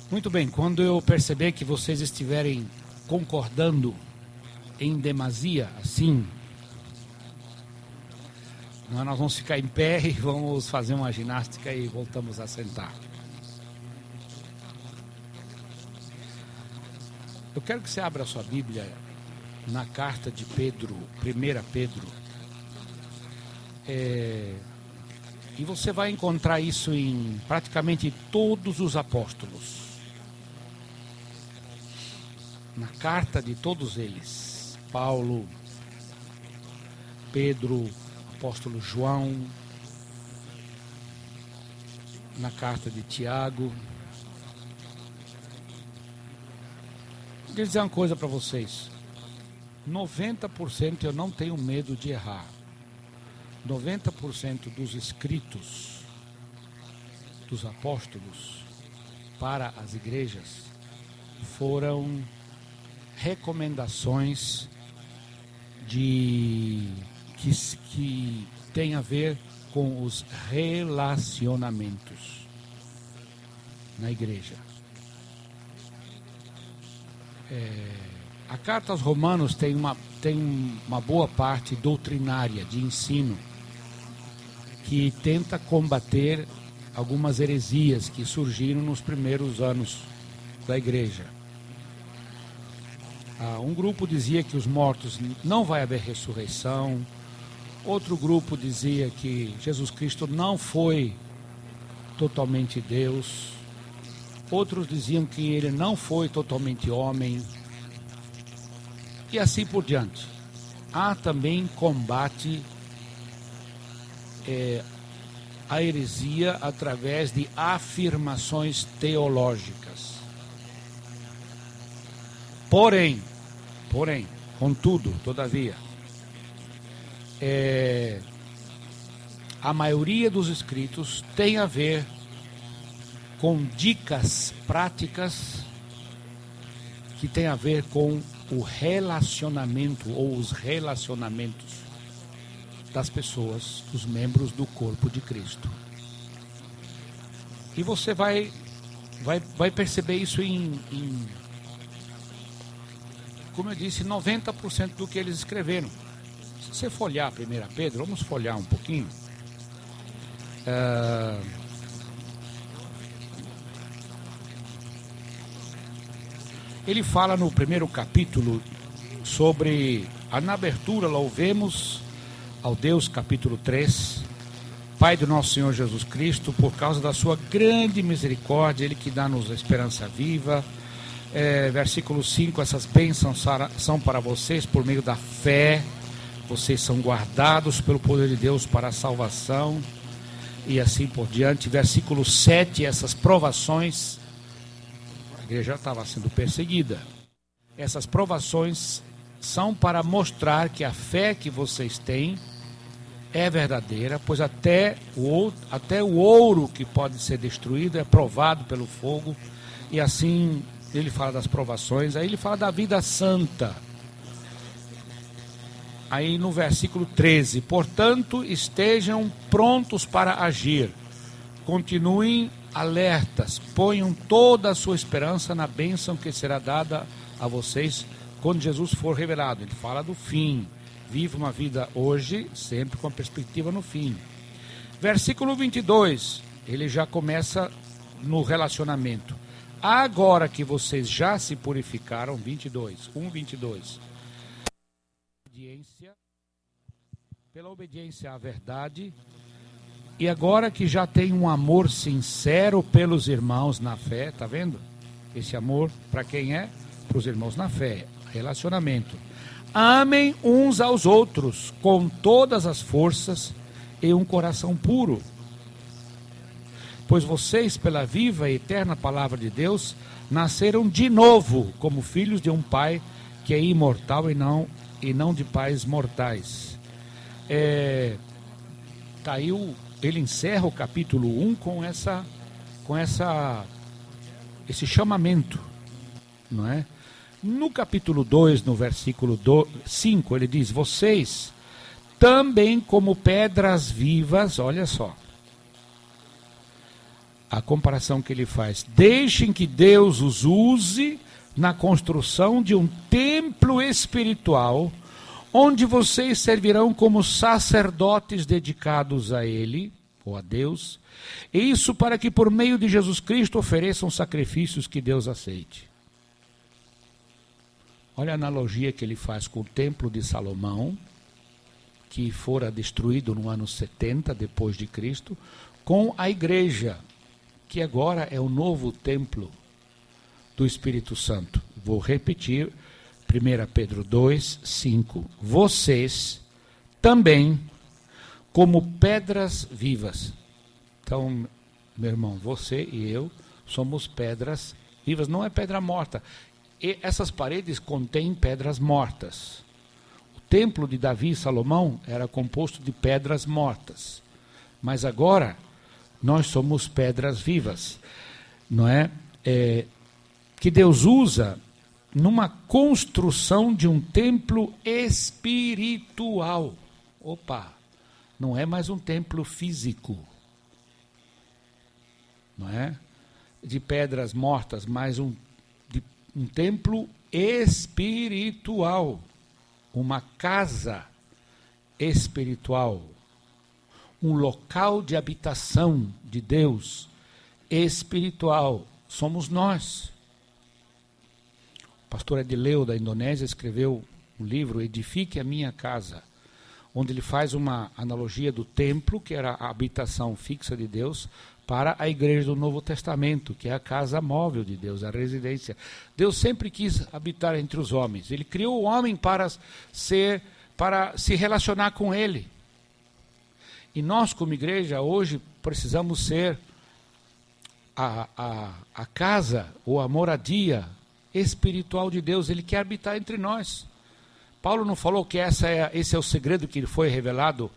Muito bem, quando eu perceber que vocês estiverem concordando em demasia, assim, nós vamos ficar em pé e vamos fazer uma ginástica e voltamos a sentar. Eu quero que você abra a sua Bíblia na carta de Pedro, 1 Pedro. E você vai encontrar isso em praticamente todos os apóstolos. Na carta de todos eles. Paulo, Pedro, apóstolo João, na carta de Tiago. Quero dizer uma coisa para vocês. 90% eu não tenho medo de errar. 90% dos escritos dos apóstolos para as igrejas foram recomendações que tem a ver com os relacionamentos na igreja. A carta aos Romanos tem uma boa parte doutrinária de ensino que tenta combater algumas heresias que surgiram nos primeiros anos da igreja. Um grupo dizia que os mortos não vai haver ressurreição. Outro grupo dizia que Jesus Cristo não foi totalmente Deus. Outros diziam que ele não foi totalmente homem. E assim por diante. Há também combate a heresia através de afirmações teológicas. Porém, contudo, todavia, a maioria dos escritos tem a ver com dicas práticas que tem a ver com o relacionamento ou os relacionamentos das pessoas, dos membros do corpo de Cristo. E você vai perceber isso em como eu disse, 90% do que eles escreveram. Se você folhear 1 Pedro, vamos folhear um pouquinho. Ele fala no primeiro capítulo sobre, na abertura, louvemos ao Deus, capítulo 3, Pai do nosso Senhor Jesus Cristo, por causa da sua grande misericórdia, Ele que dá-nos a esperança viva. Versículo 5, essas bênçãos são para vocês por meio da fé, vocês são guardados pelo poder de Deus para a salvação, e assim por diante. Versículo 7, essas provações, a igreja estava sendo perseguida, essas provações são para mostrar que a fé que vocês têm é verdadeira, pois até o ouro que pode ser destruído é provado pelo fogo, e assim ele fala das provações. Aí ele fala da vida santa. Aí no versículo 13, portanto, estejam prontos para agir, continuem alertas, ponham toda a sua esperança na bênção que será dada a vocês quando Jesus for revelado. Ele fala do fim. Viva uma vida hoje, sempre com a perspectiva no fim. Versículo 22, ele já começa no relacionamento. Agora que vocês já se purificaram, 22, pela obediência à verdade, e agora que já tem um amor sincero pelos irmãos na fé, tá vendo? Esse amor, para quem é? Para os irmãos na fé, relacionamento. Amem uns aos outros com todas as forças e um coração puro. Pois vocês, pela viva e eterna palavra de Deus, nasceram de novo como filhos de um Pai que é imortal e não de pais mortais. Ele encerra o capítulo 1 com esse chamamento, não é? No capítulo 2, no versículo 5, ele diz: vocês também como pedras vivas, olha só, a comparação que ele faz. Deixem que Deus os use na construção de um templo espiritual, onde vocês servirão como sacerdotes dedicados a Ele, ou a Deus, e isso para que por meio de Jesus Cristo ofereçam sacrifícios que Deus aceite. Olha a analogia que ele faz com o templo de Salomão, que fora destruído no ano 70 depois de Cristo, com a igreja, que agora é o novo templo do Espírito Santo. Vou repetir, 1 Pedro 2, 5. Vocês também, como pedras vivas. Então, meu irmão, você e eu somos pedras vivas, não é pedra morta. E essas paredes contêm pedras mortas. O templo de Davi e Salomão era composto de pedras mortas. Mas agora, nós somos pedras vivas. Não é? Que Deus usa numa construção de um templo espiritual. Opa! Não é mais um templo físico. Não é? De pedras mortas, mas um templo espiritual, uma casa espiritual, um local de habitação de Deus espiritual, somos nós. O pastor Edileu, da Indonésia, escreveu um livro, Edifique a Minha Casa, onde ele faz uma analogia do templo, que era a habitação fixa de Deus, para a igreja do Novo Testamento, que é a casa móvel de Deus, a residência. Deus sempre quis habitar entre os homens. Ele criou o homem para se relacionar com Ele. E nós, como igreja, hoje precisamos ser a casa ou a moradia espiritual de Deus. Ele quer habitar entre nós. Paulo não falou que esse é o segredo que foi revelado,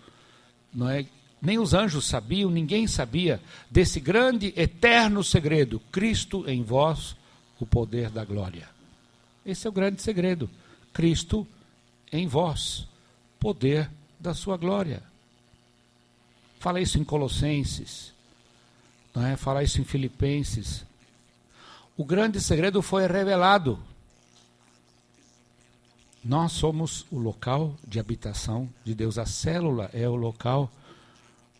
não é? Nem os anjos sabiam, ninguém sabia desse grande, eterno segredo. Cristo em vós, o poder da glória. Esse é o grande segredo. Cristo em vós, poder da sua glória. Fala isso em Colossenses, não é? Fala isso em Filipenses. O grande segredo foi revelado. Nós somos o local de habitação de Deus. A célula é o local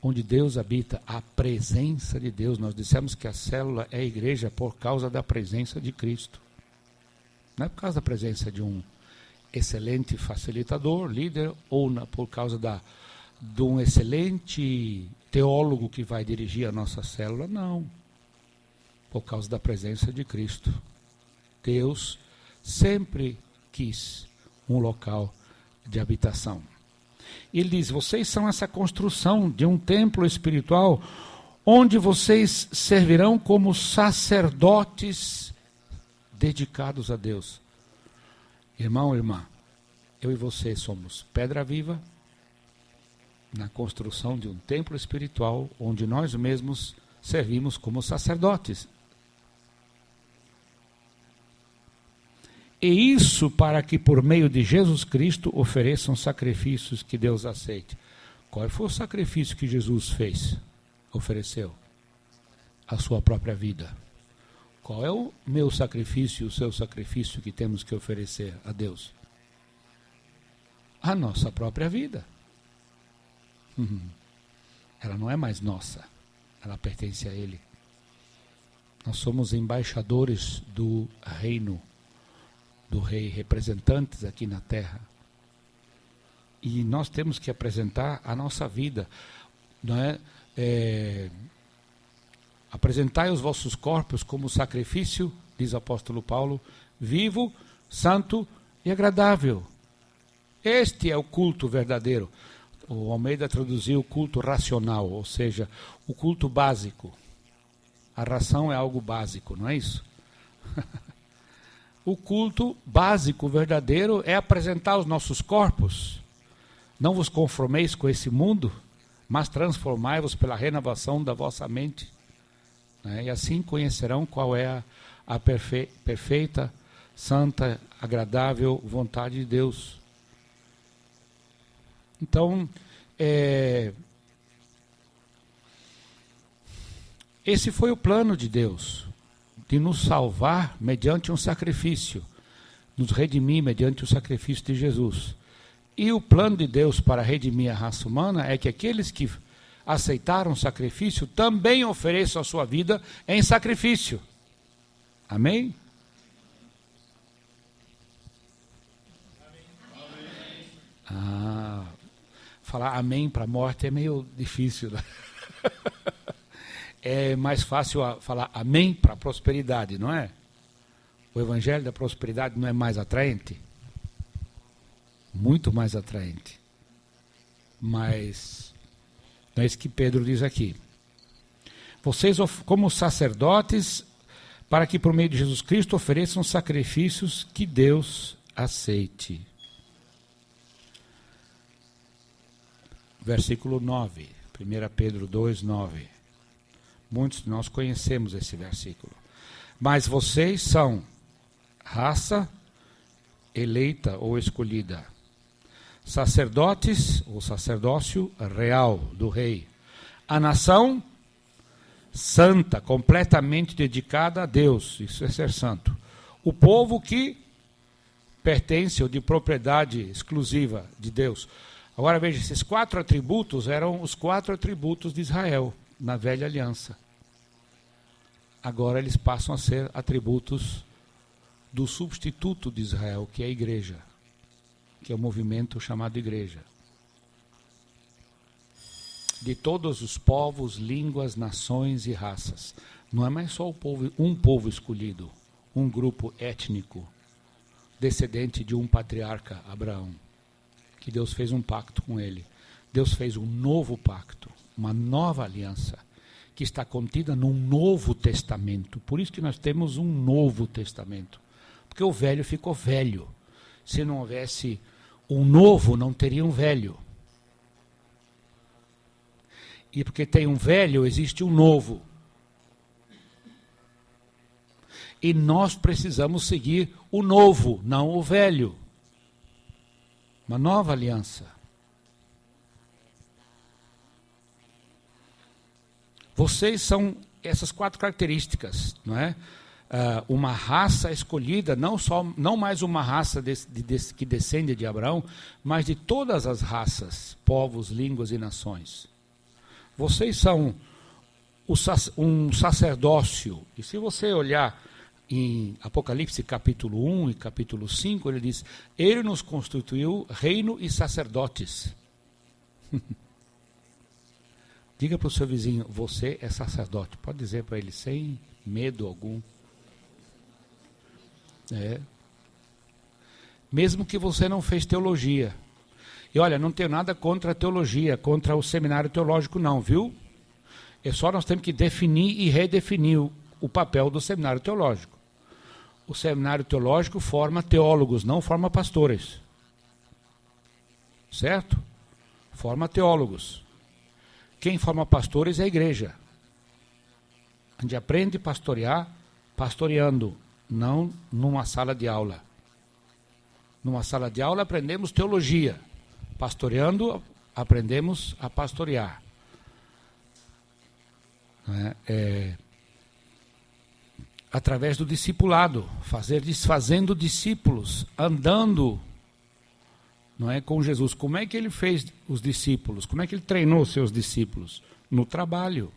onde Deus habita, a presença de Deus. Nós dissemos que a célula é a igreja por causa da presença de Cristo. Não é por causa da presença de um excelente facilitador, líder, ou por causa de um excelente teólogo que vai dirigir a nossa célula, não. Por causa da presença de Cristo. Deus sempre quis um local de habitação. Ele diz, vocês são essa construção de um templo espiritual onde vocês servirão como sacerdotes dedicados a Deus. Irmão, irmã, eu e você somos pedra viva na construção de um templo espiritual onde nós mesmos servimos como sacerdotes. E isso para que por meio de Jesus Cristo ofereçam sacrifícios que Deus aceite. Qual foi o sacrifício que Jesus fez? Ofereceu a sua própria vida. Qual é o meu sacrifício e o seu sacrifício que temos que oferecer a Deus? A nossa própria vida. Ela não é mais nossa, ela pertence a Ele. Nós somos embaixadores do reino do Rei, representantes aqui na terra. E nós temos que apresentar a nossa vida, não é? Apresentai os vossos corpos como sacrifício, diz o apóstolo Paulo, vivo, santo e agradável. Este é o culto verdadeiro. O Almeida traduziu o culto racional, ou seja, o culto básico. A ração é algo básico, não é isso? O culto básico, verdadeiro, é apresentar os nossos corpos. Não vos conformeis com esse mundo, mas transformai-vos pela renovação da vossa mente. E assim conhecerão qual é a perfeita, santa, agradável vontade de Deus. Então, Esse foi o plano de Deus, de nos salvar mediante um sacrifício, nos redimir mediante o sacrifício de Jesus. E o plano de Deus para redimir a raça humana é que aqueles que aceitaram o sacrifício também ofereçam a sua vida em sacrifício. Amém? Falar amém para a morte é meio difícil, né? É mais fácil falar amém para a prosperidade, não é? O evangelho da prosperidade não é mais atraente? Muito mais atraente. Mas não é isso que Pedro diz aqui. Vocês, como sacerdotes, para que por meio de Jesus Cristo ofereçam sacrifícios que Deus aceite. Versículo 9, 1 Pedro 2, 9. Muitos de nós conhecemos esse versículo. Mas vocês são raça eleita ou escolhida, sacerdotes ou sacerdócio real do rei, a nação santa, completamente dedicada a Deus, isso é ser santo, o povo que pertence ou de propriedade exclusiva de Deus. Agora veja, esses 4 atributos eram os 4 atributos de Israel na velha aliança. Agora eles passam a ser atributos do substituto de Israel, que é a igreja, que é o movimento chamado igreja. De todos os povos, línguas, nações e raças. Não é mais só um povo escolhido, um grupo étnico, descendente de um patriarca, Abraão, que Deus fez um pacto com ele. Deus fez um novo pacto, uma nova aliança, que está contida num novo testamento. Por isso que nós temos um novo testamento. Porque o velho ficou velho. Se não houvesse um novo, não teria um velho. E porque tem um velho, existe um novo. E nós precisamos seguir o novo, não o velho. Uma nova aliança. Vocês são essas 4 características, não é? Uma raça escolhida, não mais uma raça que descende de Abraão, mas de todas as raças, povos, línguas e nações. Vocês são um sacerdócio. E se você olhar em Apocalipse capítulo 1 e capítulo 5, ele diz, ele nos constituiu reino e sacerdotes. Diga para o seu vizinho, você é sacerdote. Pode dizer para ele sem medo algum. Mesmo que você não fez teologia. E olha, não tenho nada contra a teologia, contra o seminário teológico não, viu? É só nós temos que definir e redefinir o papel do seminário teológico. O seminário teológico forma teólogos, não forma pastores. Certo? Forma teólogos. Quem forma pastores é a igreja. A gente aprende a pastorear pastoreando, não numa sala de aula. Numa sala de aula aprendemos teologia. Pastoreando, aprendemos a pastorear. Através do discipulado, fazendo discípulos, andando, não é, com Jesus. Como é que ele fez os discípulos? Como é que ele treinou os seus discípulos? No trabalho.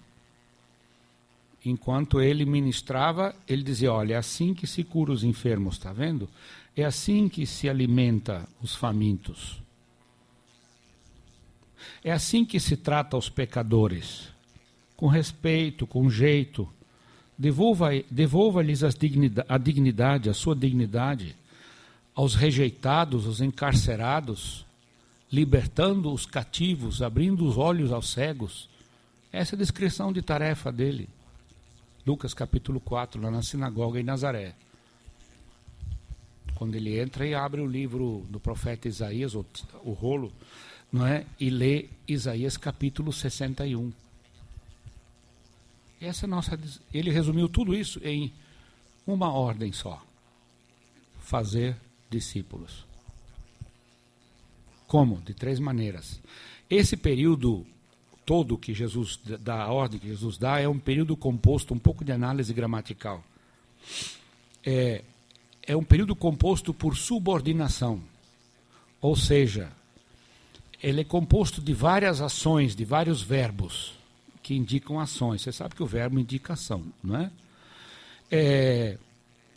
Enquanto ele ministrava, ele dizia, olha, é assim que se cura os enfermos, está vendo? É assim que se alimenta os famintos. É assim que se trata os pecadores. Com respeito, com jeito. Devolva-lhes a dignidade, a sua dignidade, aos rejeitados, aos encarcerados, libertando os cativos, abrindo os olhos aos cegos. Essa é a descrição de tarefa dele. Lucas capítulo 4, lá na sinagoga em Nazaré. Quando ele entra e abre o livro do profeta Isaías, o rolo, não é? E lê Isaías capítulo 61. Ele resumiu tudo isso em uma ordem só. Fazer discípulos. Como? De 3 maneiras. Esse período todo que Jesus dá, a ordem que Jesus dá, é um período composto, um pouco de análise gramatical. É um período composto por subordinação, ou seja, ele é composto de várias ações, de vários verbos que indicam ações. Você sabe que o verbo indica ação, não é?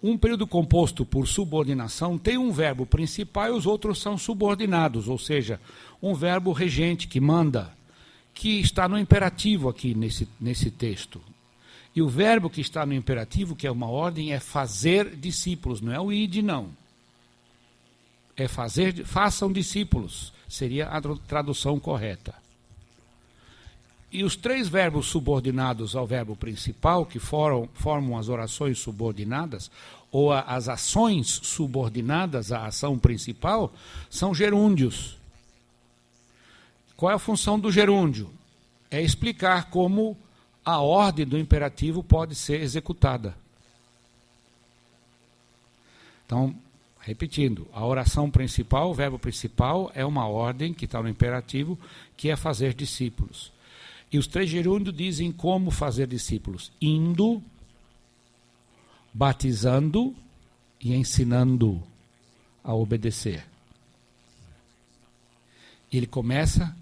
Um período composto por subordinação tem um verbo principal e os outros são subordinados, ou seja, um verbo regente que manda, que está no imperativo aqui nesse texto. E o verbo que está no imperativo, que é uma ordem, é fazer discípulos, não é o ide, não. É façam discípulos, seria a tradução correta. E os 3 verbos subordinados ao verbo principal, que formam as orações subordinadas, ou as ações subordinadas à ação principal, são gerúndios. Qual é a função do gerúndio? É explicar como a ordem do imperativo pode ser executada. Então, repetindo, a oração principal, o verbo principal, é uma ordem que está no imperativo, que é fazer discípulos. E os 3 gerúndios dizem como fazer discípulos: indo, batizando e ensinando a obedecer. Ele começa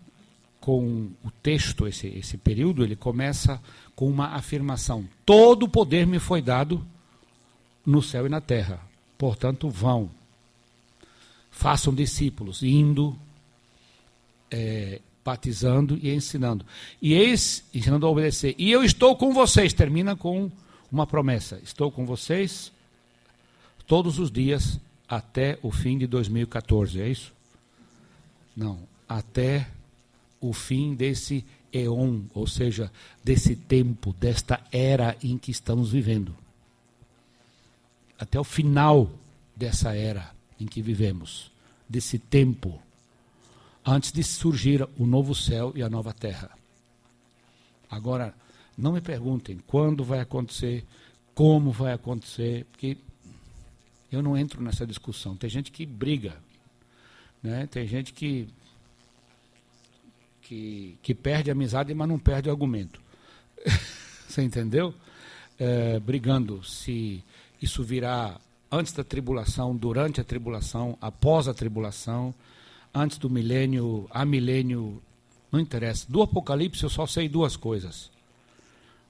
com o texto, esse período, ele começa com uma afirmação: todo o poder me foi dado no céu e na terra, portanto vão, façam discípulos, indo, batizando e ensinando. E ensinando a obedecer. E eu estou com vocês, termina com uma promessa: estou com vocês todos os dias até o fim de 2014, é isso? Não, até o fim desse éon, ou seja, desse tempo, desta era em que estamos vivendo. Até o final dessa era em que vivemos, desse tempo, antes de surgir o novo céu e a nova terra. Agora, não me perguntem quando vai acontecer, como vai acontecer, porque eu não entro nessa discussão. Tem gente que briga, né? Tem gente que perde a amizade, mas não perde o argumento. Você entendeu? Brigando se isso virá antes da tribulação, durante a tribulação, após a tribulação, antes do milênio, a milênio, não interessa. Do Apocalipse eu só sei 2 coisas.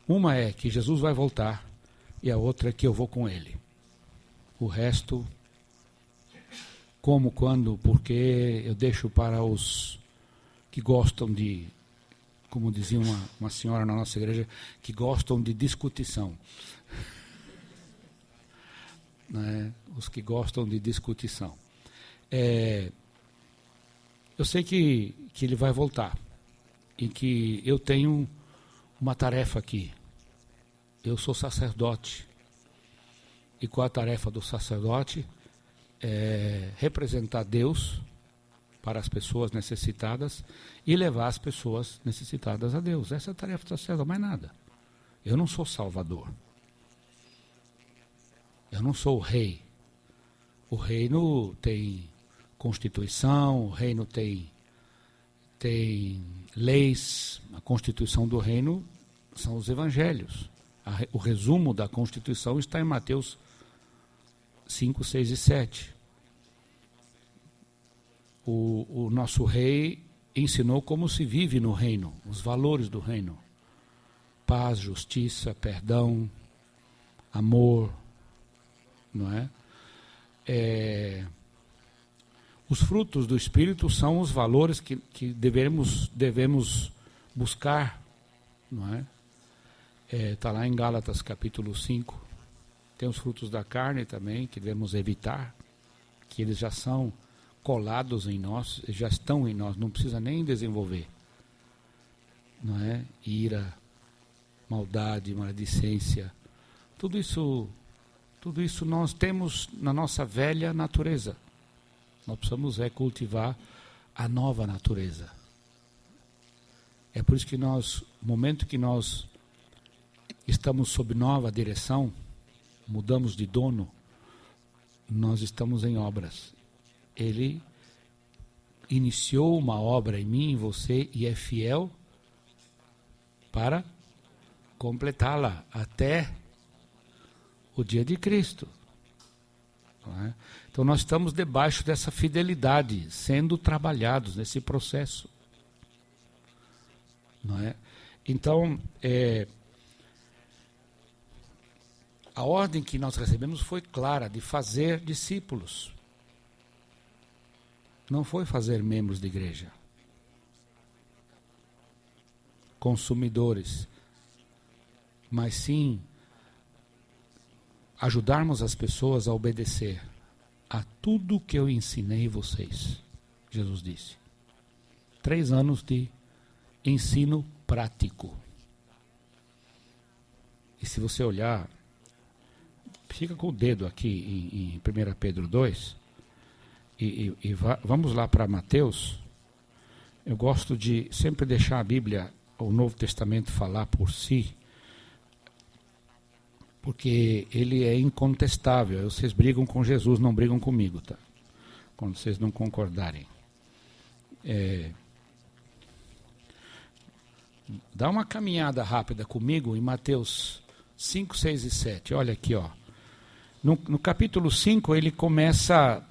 Uma é que Jesus vai voltar e a outra é que eu vou com ele. O resto, como, quando, porque eu deixo para os que gostam de, como dizia uma senhora na nossa igreja, que gostam de discutição. Né? Os que gostam de discutição. Eu sei que ele vai voltar e que eu tenho uma tarefa aqui. Eu sou sacerdote. E qual a tarefa do sacerdote? É representar Deus para as pessoas necessitadas e levar as pessoas necessitadas a Deus. Essa é a tarefa do sacerdote, mais nada. Eu não sou salvador. Eu não sou o rei. O reino tem constituição, o reino tem leis. A constituição do reino são os evangelhos. O resumo da constituição está em Mateus 5, 6 e 7. O nosso rei ensinou como se vive no reino, os valores do reino: paz, justiça, perdão, amor, não é? Os frutos do Espírito são os valores que devemos buscar, não é? Está lá em Gálatas capítulo 5. Tem os frutos da carne também, que devemos evitar, que eles já são colados em nós, já estão em nós, não precisa nem desenvolver. Não é? Ira, maldade, maledicência, tudo isso nós temos na nossa velha natureza. Nós precisamos cultivar a nova natureza. É por isso que no momento que nós estamos sob nova direção, mudamos de dono, nós estamos em obras. Ele iniciou uma obra em mim, em você, e é fiel para completá-la até o dia de Cristo. Não é? Então nós estamos debaixo dessa fidelidade, sendo trabalhados nesse processo. Não é? Então, a ordem que nós recebemos foi clara, de fazer discípulos. Não foi fazer membros de igreja. Consumidores. Mas sim ajudarmos as pessoas a obedecer a tudo que eu ensinei vocês. Jesus disse. 3 anos de ensino prático. E se você olhar, fica com o dedo aqui em 1 Pedro 2, vamos lá para Mateus. Eu gosto de sempre deixar a Bíblia, o Novo Testamento, falar por si, porque ele é incontestável. Vocês brigam com Jesus, não brigam comigo, tá? Quando vocês não concordarem. Dá uma caminhada rápida comigo em Mateus 5, 6 e 7. Olha aqui, ó. No capítulo 5, ele começa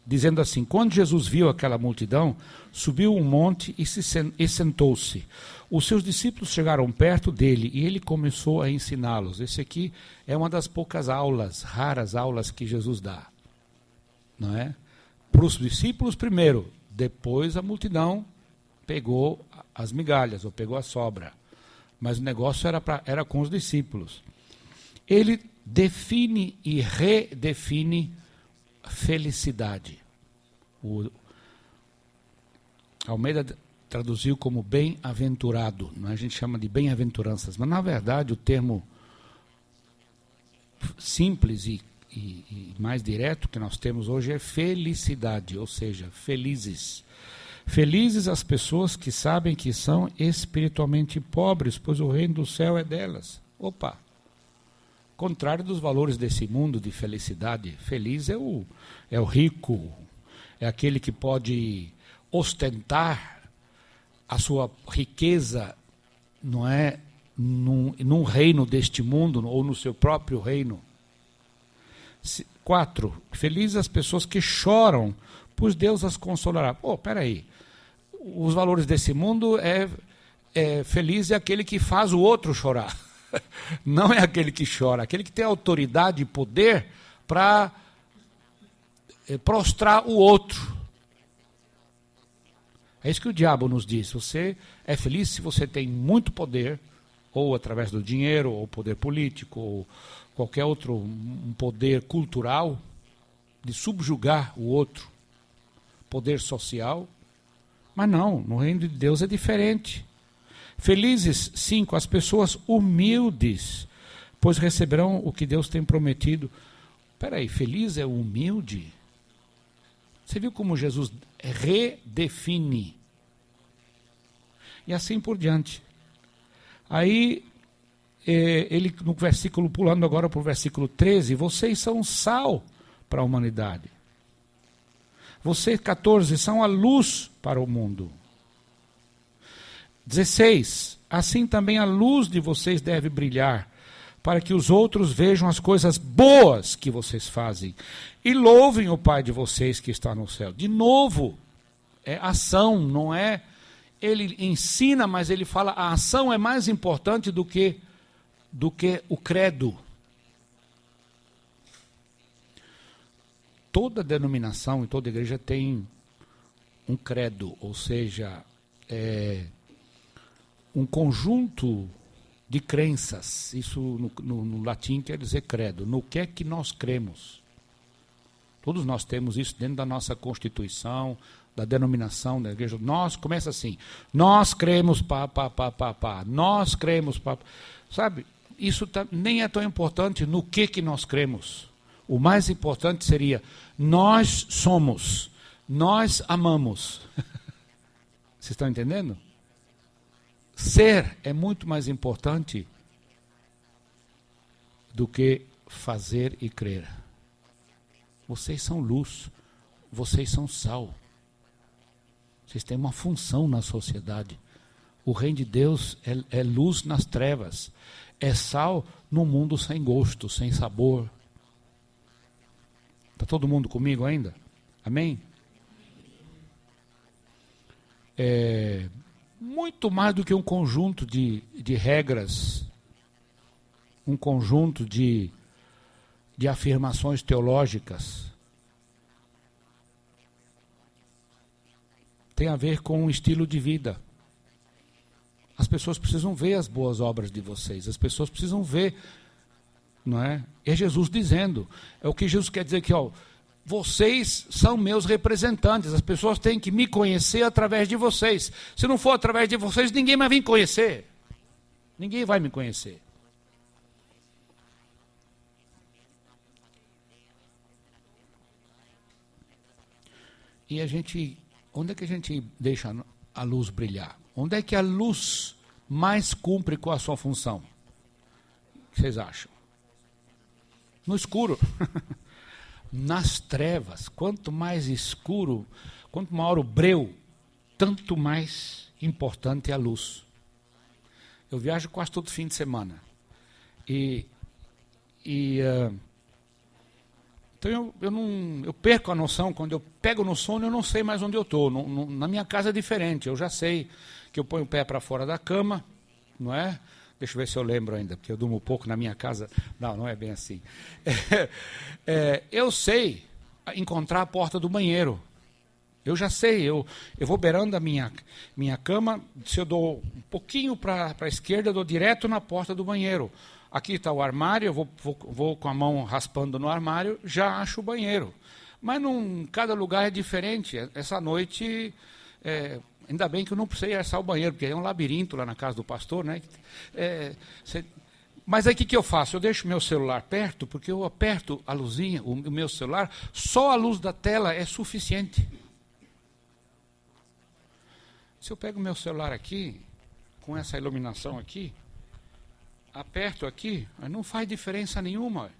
dizendo assim: quando Jesus viu aquela multidão, subiu um monte e sentou-se. Os seus discípulos chegaram perto dele e ele começou a ensiná-los. Esse aqui é uma das poucas aulas, raras aulas que Jesus dá. Não é? Para os discípulos primeiro, depois a multidão pegou as migalhas, ou pegou a sobra. Mas o negócio era com os discípulos. Ele define e redefine felicidade. O Almeida traduziu como bem-aventurado. Não é? A gente chama de bem-aventuranças, mas na verdade o termo simples e mais direto que nós temos hoje é felicidade, ou seja, felizes. Felizes as pessoas que sabem que são espiritualmente pobres, pois o reino do céu é delas. Opa! Contrário dos valores desse mundo de felicidade. Feliz é o rico, é aquele que pode ostentar a sua riqueza, não é, num reino deste mundo ou no seu próprio reino. 4. Felizes as pessoas que choram, pois Deus as consolará. Peraí. Os valores desse mundo feliz é aquele que faz o outro chorar. Não é aquele que chora, aquele que tem autoridade e poder para prostrar o outro. É isso que o diabo nos diz. Você é feliz se você tem muito poder, ou através do dinheiro, ou poder político, ou qualquer outro um poder cultural, de subjugar o outro, poder social. Mas não, no reino de Deus é diferente. Felizes, 5, as pessoas humildes, pois receberão o que Deus tem prometido. Peraí, feliz é o humilde? Você viu como Jesus redefine? E assim por diante. Aí, ele no versículo, pulando agora para o versículo 13, vocês são sal para a humanidade. Vocês, 14, são a luz para o mundo. 16, assim também a luz de vocês deve brilhar, para que os outros vejam as coisas boas que vocês fazem e louvem o Pai de vocês que está no céu. De novo, é ação, não é? Ele ensina, mas ele fala, a ação é mais importante do que o credo. Toda denominação e toda igreja tem um credo, ou seja, um conjunto de crenças. Isso no latim quer dizer credo. No que é que nós cremos? Todos nós temos isso dentro da nossa Constituição, da denominação da igreja. Começa assim, nós cremos, nós cremos, sabe? Isso nem é tão importante no que nós cremos. O mais importante seria, nós somos, nós amamos. Vocês estão entendendo? Ser é muito mais importante do que fazer e crer. Vocês são luz, vocês são sal. Vocês têm uma função na sociedade. O reino de Deus é luz nas trevas. É sal no mundo sem gosto, sem sabor. Está todo mundo comigo ainda? Amém? É muito mais do que um conjunto de regras, um conjunto de afirmações teológicas. Tem a ver com um estilo de vida. As pessoas precisam ver as boas obras de vocês. As pessoas precisam ver, não é? É Jesus dizendo. É o que Jesus quer dizer aqui, ó. Vocês são meus representantes. As pessoas têm que me conhecer através de vocês. Se não for através de vocês, ninguém vai vir conhecer. Ninguém vai me conhecer. E a gente, onde é que a gente deixa a luz brilhar? Onde é que a luz mais cumpre com a sua função? O que vocês acham? No escuro. Nas trevas. Quanto mais escuro, quanto maior o breu, tanto mais importante é a luz. Eu viajo quase todo fim de semana. Então eu perco a noção. Quando eu pego no sono, eu não sei mais onde eu estou. Na minha casa é diferente. Eu já sei que eu ponho o pé para fora da cama, não é? Deixa eu ver se eu lembro ainda, porque eu durmo pouco na minha casa. Não é bem assim. Eu sei encontrar a porta do banheiro. Eu já sei, eu vou beirando a minha cama, se eu dou um pouquinho para a esquerda, eu dou direto na porta do banheiro. Aqui está o armário, eu vou com a mão raspando no armário, já acho o banheiro. Mas cada lugar é diferente. Essa noite, ainda bem que eu não precisei achar o banheiro, porque é um labirinto lá na casa do pastor, né? Mas aí o que eu faço? Eu deixo meu celular perto, porque eu aperto a luzinha, o meu celular, só a luz da tela é suficiente. Se eu pego o meu celular aqui, com essa iluminação aqui, aperto aqui, não faz diferença nenhuma.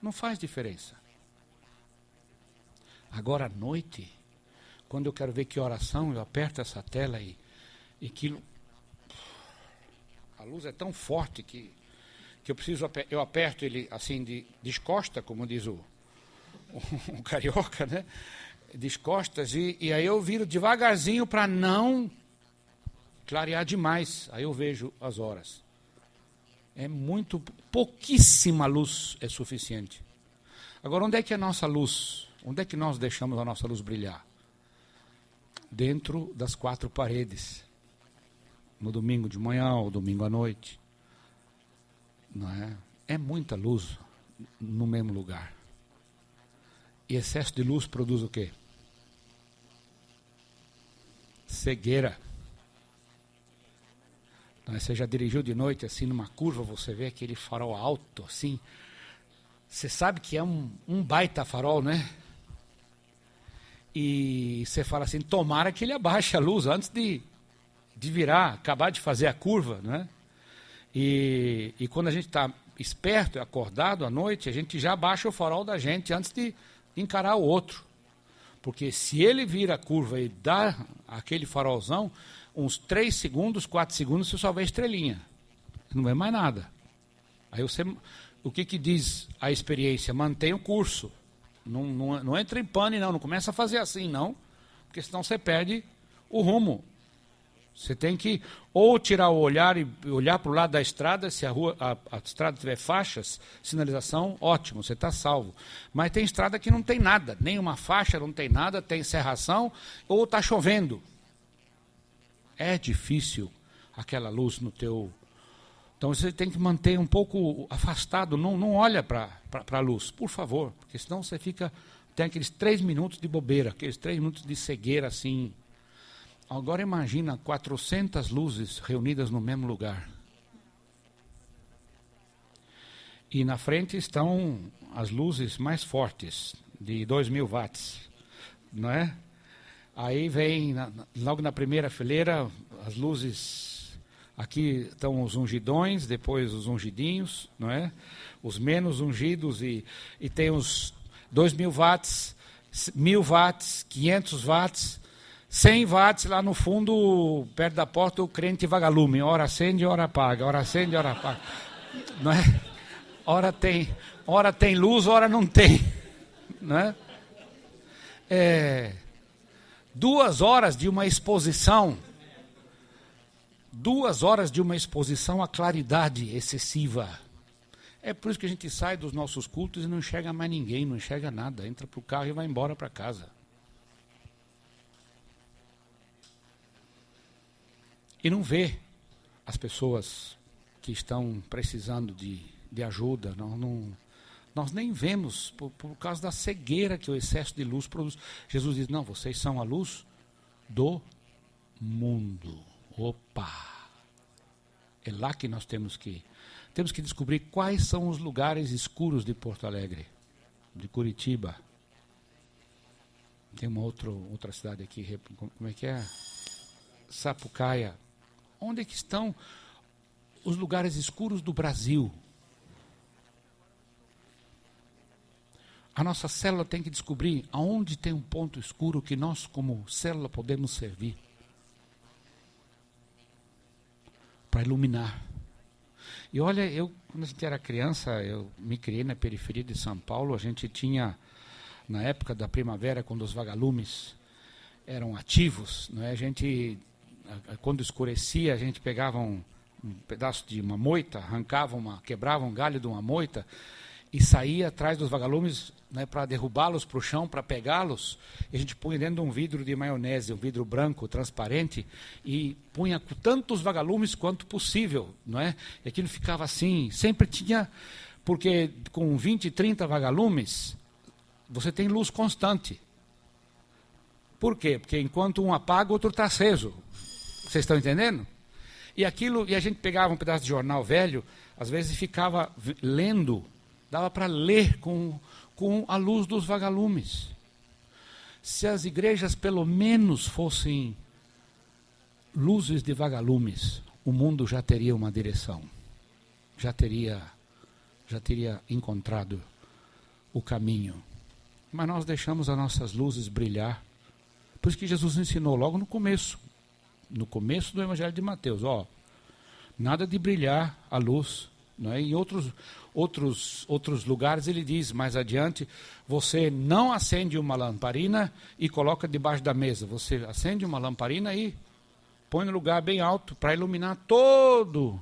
Não faz diferença. Agora à noite, quando eu quero ver que oração, eu aperto essa tela e aquilo. A luz é tão forte que eu aperto ele assim de descosta, como diz o carioca, né? Descostas, e aí eu viro devagarzinho para não clarear demais. Aí eu vejo as horas. Pouquíssima luz é suficiente. Agora, onde é que é a nossa luz? Onde é que nós deixamos a nossa luz brilhar? Dentro das quatro paredes. No domingo de manhã ou domingo à noite. Não é? É muita luz no mesmo lugar. E excesso de luz produz o quê? Cegueira. Você já dirigiu de noite assim numa curva, você vê aquele farol alto assim. Você sabe que é um baita farol, né? E você fala assim, tomara que ele abaixe a luz antes de virar, acabar de fazer a curva, né? E quando a gente está esperto e acordado à noite, a gente já abaixa o farol da gente antes de encarar o outro. Porque se ele vira a curva e dá aquele farolzão, uns 3 segundos, 4 segundos, você só vê a estrelinha. Não vê mais nada. Aí o que diz a experiência? Mantenha o curso. Não entra em pane, não começa a fazer assim, não. Porque senão você perde o rumo. Você tem que ou tirar o olhar e olhar para o lado da estrada, se a estrada tiver faixas, sinalização, ótimo, você está salvo. Mas tem estrada que não tem nada, nenhuma faixa, não tem nada, tem serração, ou está chovendo. É difícil aquela luz no teu... Então você tem que manter um pouco afastado, não olha para a luz, por favor, porque senão você tem aqueles 3 minutos de bobeira, aqueles 3 minutos de cegueira assim... Agora imagina 400 luzes reunidas no mesmo lugar. E na frente estão as luzes mais fortes, de 2.000 watts, não é? Aí vem, logo na primeira fileira, as luzes, aqui estão os ungidões, depois os ungidinhos, não é? Os menos ungidos, e tem os 2.000 watts, 1.000 watts, 500 watts, 100 watts lá no fundo, perto da porta, o crente vagalume. Ora acende, ora apaga. Ora acende, ora apaga. Não é? Ora tem luz, ora não tem. Não é? 2 horas de uma exposição. 2 horas de uma exposição à claridade excessiva. É por isso que a gente sai dos nossos cultos e não enxerga mais ninguém, não enxerga nada. Entra para o carro e vai embora para casa. E não vê as pessoas que estão precisando de ajuda. Nós nem vemos por causa da cegueira que o excesso de luz produz. Jesus diz, não, vocês são a luz do mundo. Opa! É lá que nós temos que descobrir quais são os lugares escuros de Porto Alegre, de Curitiba. Tem uma outra cidade aqui, como é que é? Sapucaia. Onde é que estão os lugares escuros do Brasil? A nossa célula tem que descobrir aonde tem um ponto escuro que nós, como célula, podemos servir. Para iluminar. E olha, quando a gente era criança, eu me criei na periferia de São Paulo, a gente tinha, na época da primavera, quando os vagalumes eram ativos, não é? A gente, quando escurecia, a gente pegava um pedaço de uma moita, quebrava um galho de uma moita e saía atrás dos vagalumes, né, para derrubá-los para o chão, para pegá-los, e a gente punha dentro de um vidro de maionese, um vidro branco, transparente, e punha tantos vagalumes quanto possível, não é? E aquilo ficava assim, sempre tinha, porque com 20, 30 vagalumes, você tem luz constante. Por quê? Porque enquanto um apaga, o outro está aceso. Vocês estão entendendo? E a gente pegava um pedaço de jornal velho, às vezes ficava lendo, dava para ler com a luz dos vagalumes. Se as igrejas pelo menos fossem luzes de vagalumes, o mundo já teria uma direção. Já teria encontrado o caminho. Mas nós deixamos as nossas luzes brilhar. Por isso que Jesus ensinou logo no começo do Evangelho de Mateus, nada de brilhar a luz. Não é? Em outros lugares ele diz, mais adiante, você não acende uma lamparina e coloca debaixo da mesa. Você acende uma lamparina e põe no lugar bem alto para iluminar todo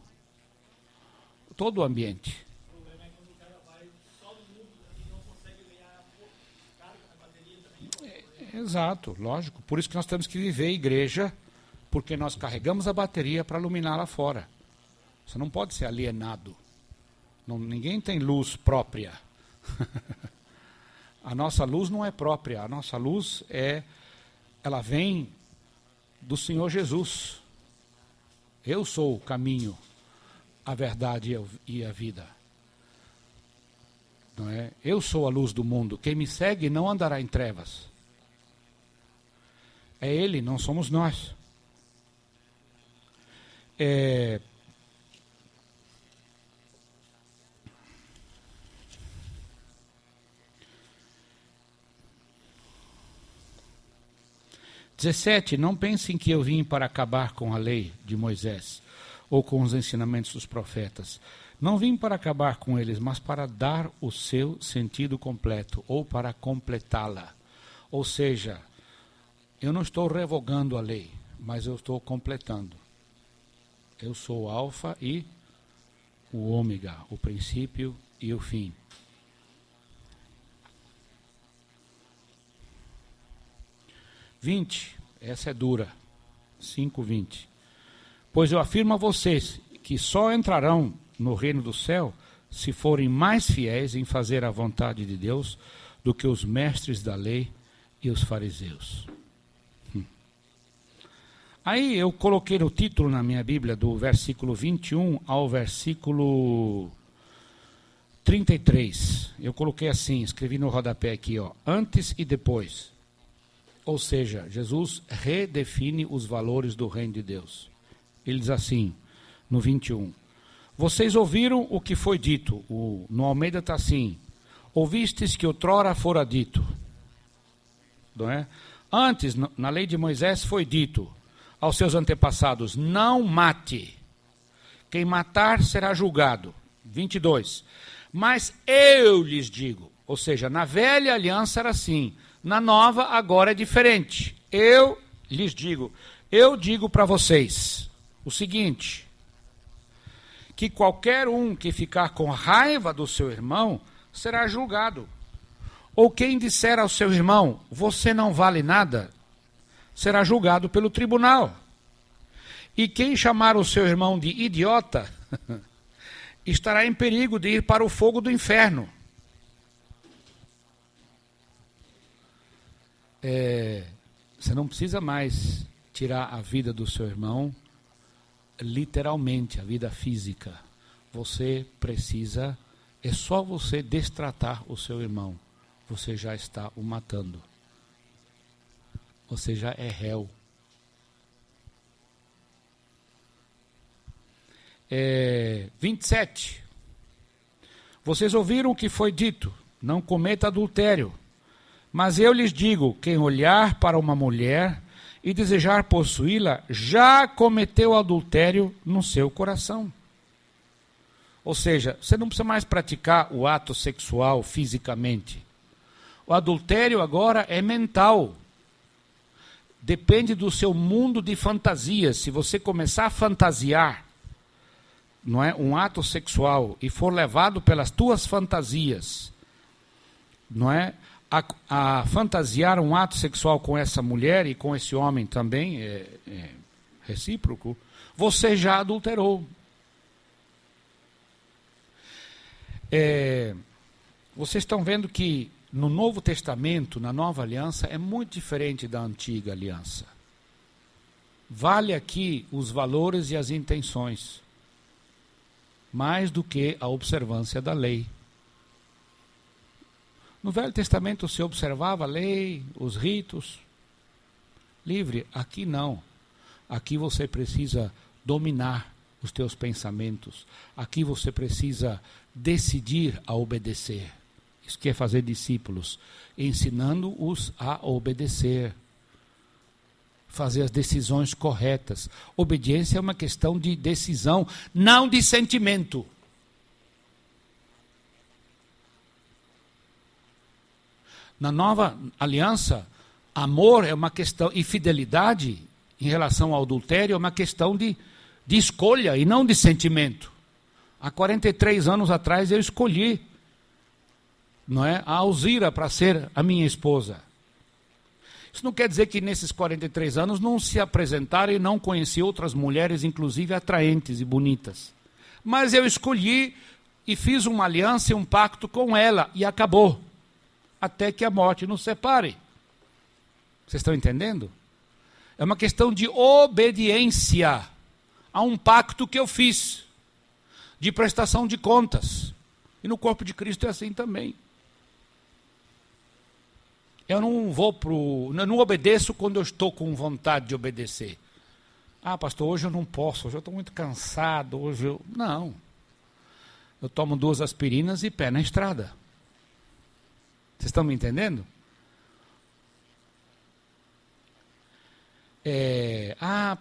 o ambiente. O problema é quando o cara vai só no mundo e não consegue ganhar carga na bateria também. Exato, lógico. Por isso que nós temos que viver a igreja, porque nós carregamos a bateria para iluminar lá fora. Você não pode ser alienado. Ninguém tem luz própria. A nossa luz não é própria. A nossa luz ela vem do Senhor Jesus. Eu sou o caminho, a verdade e a vida. Não é? Eu sou a luz do mundo. Quem me segue não andará em trevas. É Ele, não somos nós. 17, não pensem que eu vim para acabar com a lei de Moisés ou com os ensinamentos dos profetas. Não vim para acabar com eles, mas para dar o seu sentido completo, ou para completá-la. Ou seja, eu não estou revogando a lei, mas eu estou completando. Eu sou o alfa e o ômega, o princípio e o fim. Essa é dura. 5:20. Pois eu afirmo a vocês que só entrarão no reino do céu se forem mais fiéis em fazer a vontade de Deus do que os mestres da lei e os fariseus. Aí eu coloquei no título na minha Bíblia do versículo 21 ao versículo 33. Eu coloquei assim, escrevi no rodapé aqui, antes e depois. Ou seja, Jesus redefine os valores do reino de Deus. Ele diz assim, no 21. Vocês ouviram o que foi dito. No Almeida está assim. Ouvistes que outrora fora dito. Não é? Antes, na lei de Moisés, foi dito aos seus antepassados: não mate. Quem matar será julgado. 22. Mas eu lhes digo, ou seja, na velha aliança era assim, na nova agora é diferente. Eu lhes digo, eu digo para vocês o seguinte, que qualquer um que ficar com raiva do seu irmão será julgado. Ou quem disser ao seu irmão, você não vale nada, será julgado pelo tribunal. E quem chamar o seu irmão de idiota, estará em perigo de ir para o fogo do inferno. Você não precisa mais tirar a vida do seu irmão, literalmente, a vida física. Você precisa, é só você destratar o seu irmão. Você já está o matando. Você já é réu. 27. Vocês ouviram o que foi dito, não cometa adultério. Mas eu lhes digo, quem olhar para uma mulher e desejar possuí-la, já cometeu adultério no seu coração. Ou seja, você não precisa mais praticar o ato sexual fisicamente. O adultério agora é mental. Depende do seu mundo de fantasias. Se você começar a fantasiar, não é, um ato sexual e for levado pelas tuas fantasias, não é, a fantasiar um ato sexual com essa mulher e com esse homem também, é recíproco, você já adulterou. Vocês estão vendo que no Novo Testamento, na Nova Aliança, é muito diferente da Antiga Aliança. Vale aqui os valores e as intenções, mais do que a observância da lei. No Velho Testamento se observava a lei, os ritos, livre. Aqui não. Aqui você precisa dominar os teus pensamentos. Aqui você precisa decidir a obedecer. Isso que é fazer discípulos, ensinando-os a obedecer. Fazer as decisões corretas. Obediência é uma questão de decisão, não de sentimento. Na nova aliança, amor é uma questão, e fidelidade em relação ao adultério é uma questão de escolha e não de sentimento. Há 43 anos atrás eu escolhi, não é, a Alzira para ser a minha esposa. Isso não quer dizer que nesses 43 anos não se apresentaram e não conheci outras mulheres, inclusive atraentes e bonitas. Mas eu escolhi e fiz uma aliança e um pacto com ela e acabou. Até que a morte nos separe. Vocês estão entendendo? É uma questão de obediência a um pacto que eu fiz, de prestação de contas. E no corpo de Cristo é assim também. Eu não obedeço quando eu estou com vontade de obedecer. Ah, pastor, hoje eu não posso, hoje eu estou muito cansado, Não. Eu tomo 2 aspirinas e pé na estrada. Vocês estão me entendendo?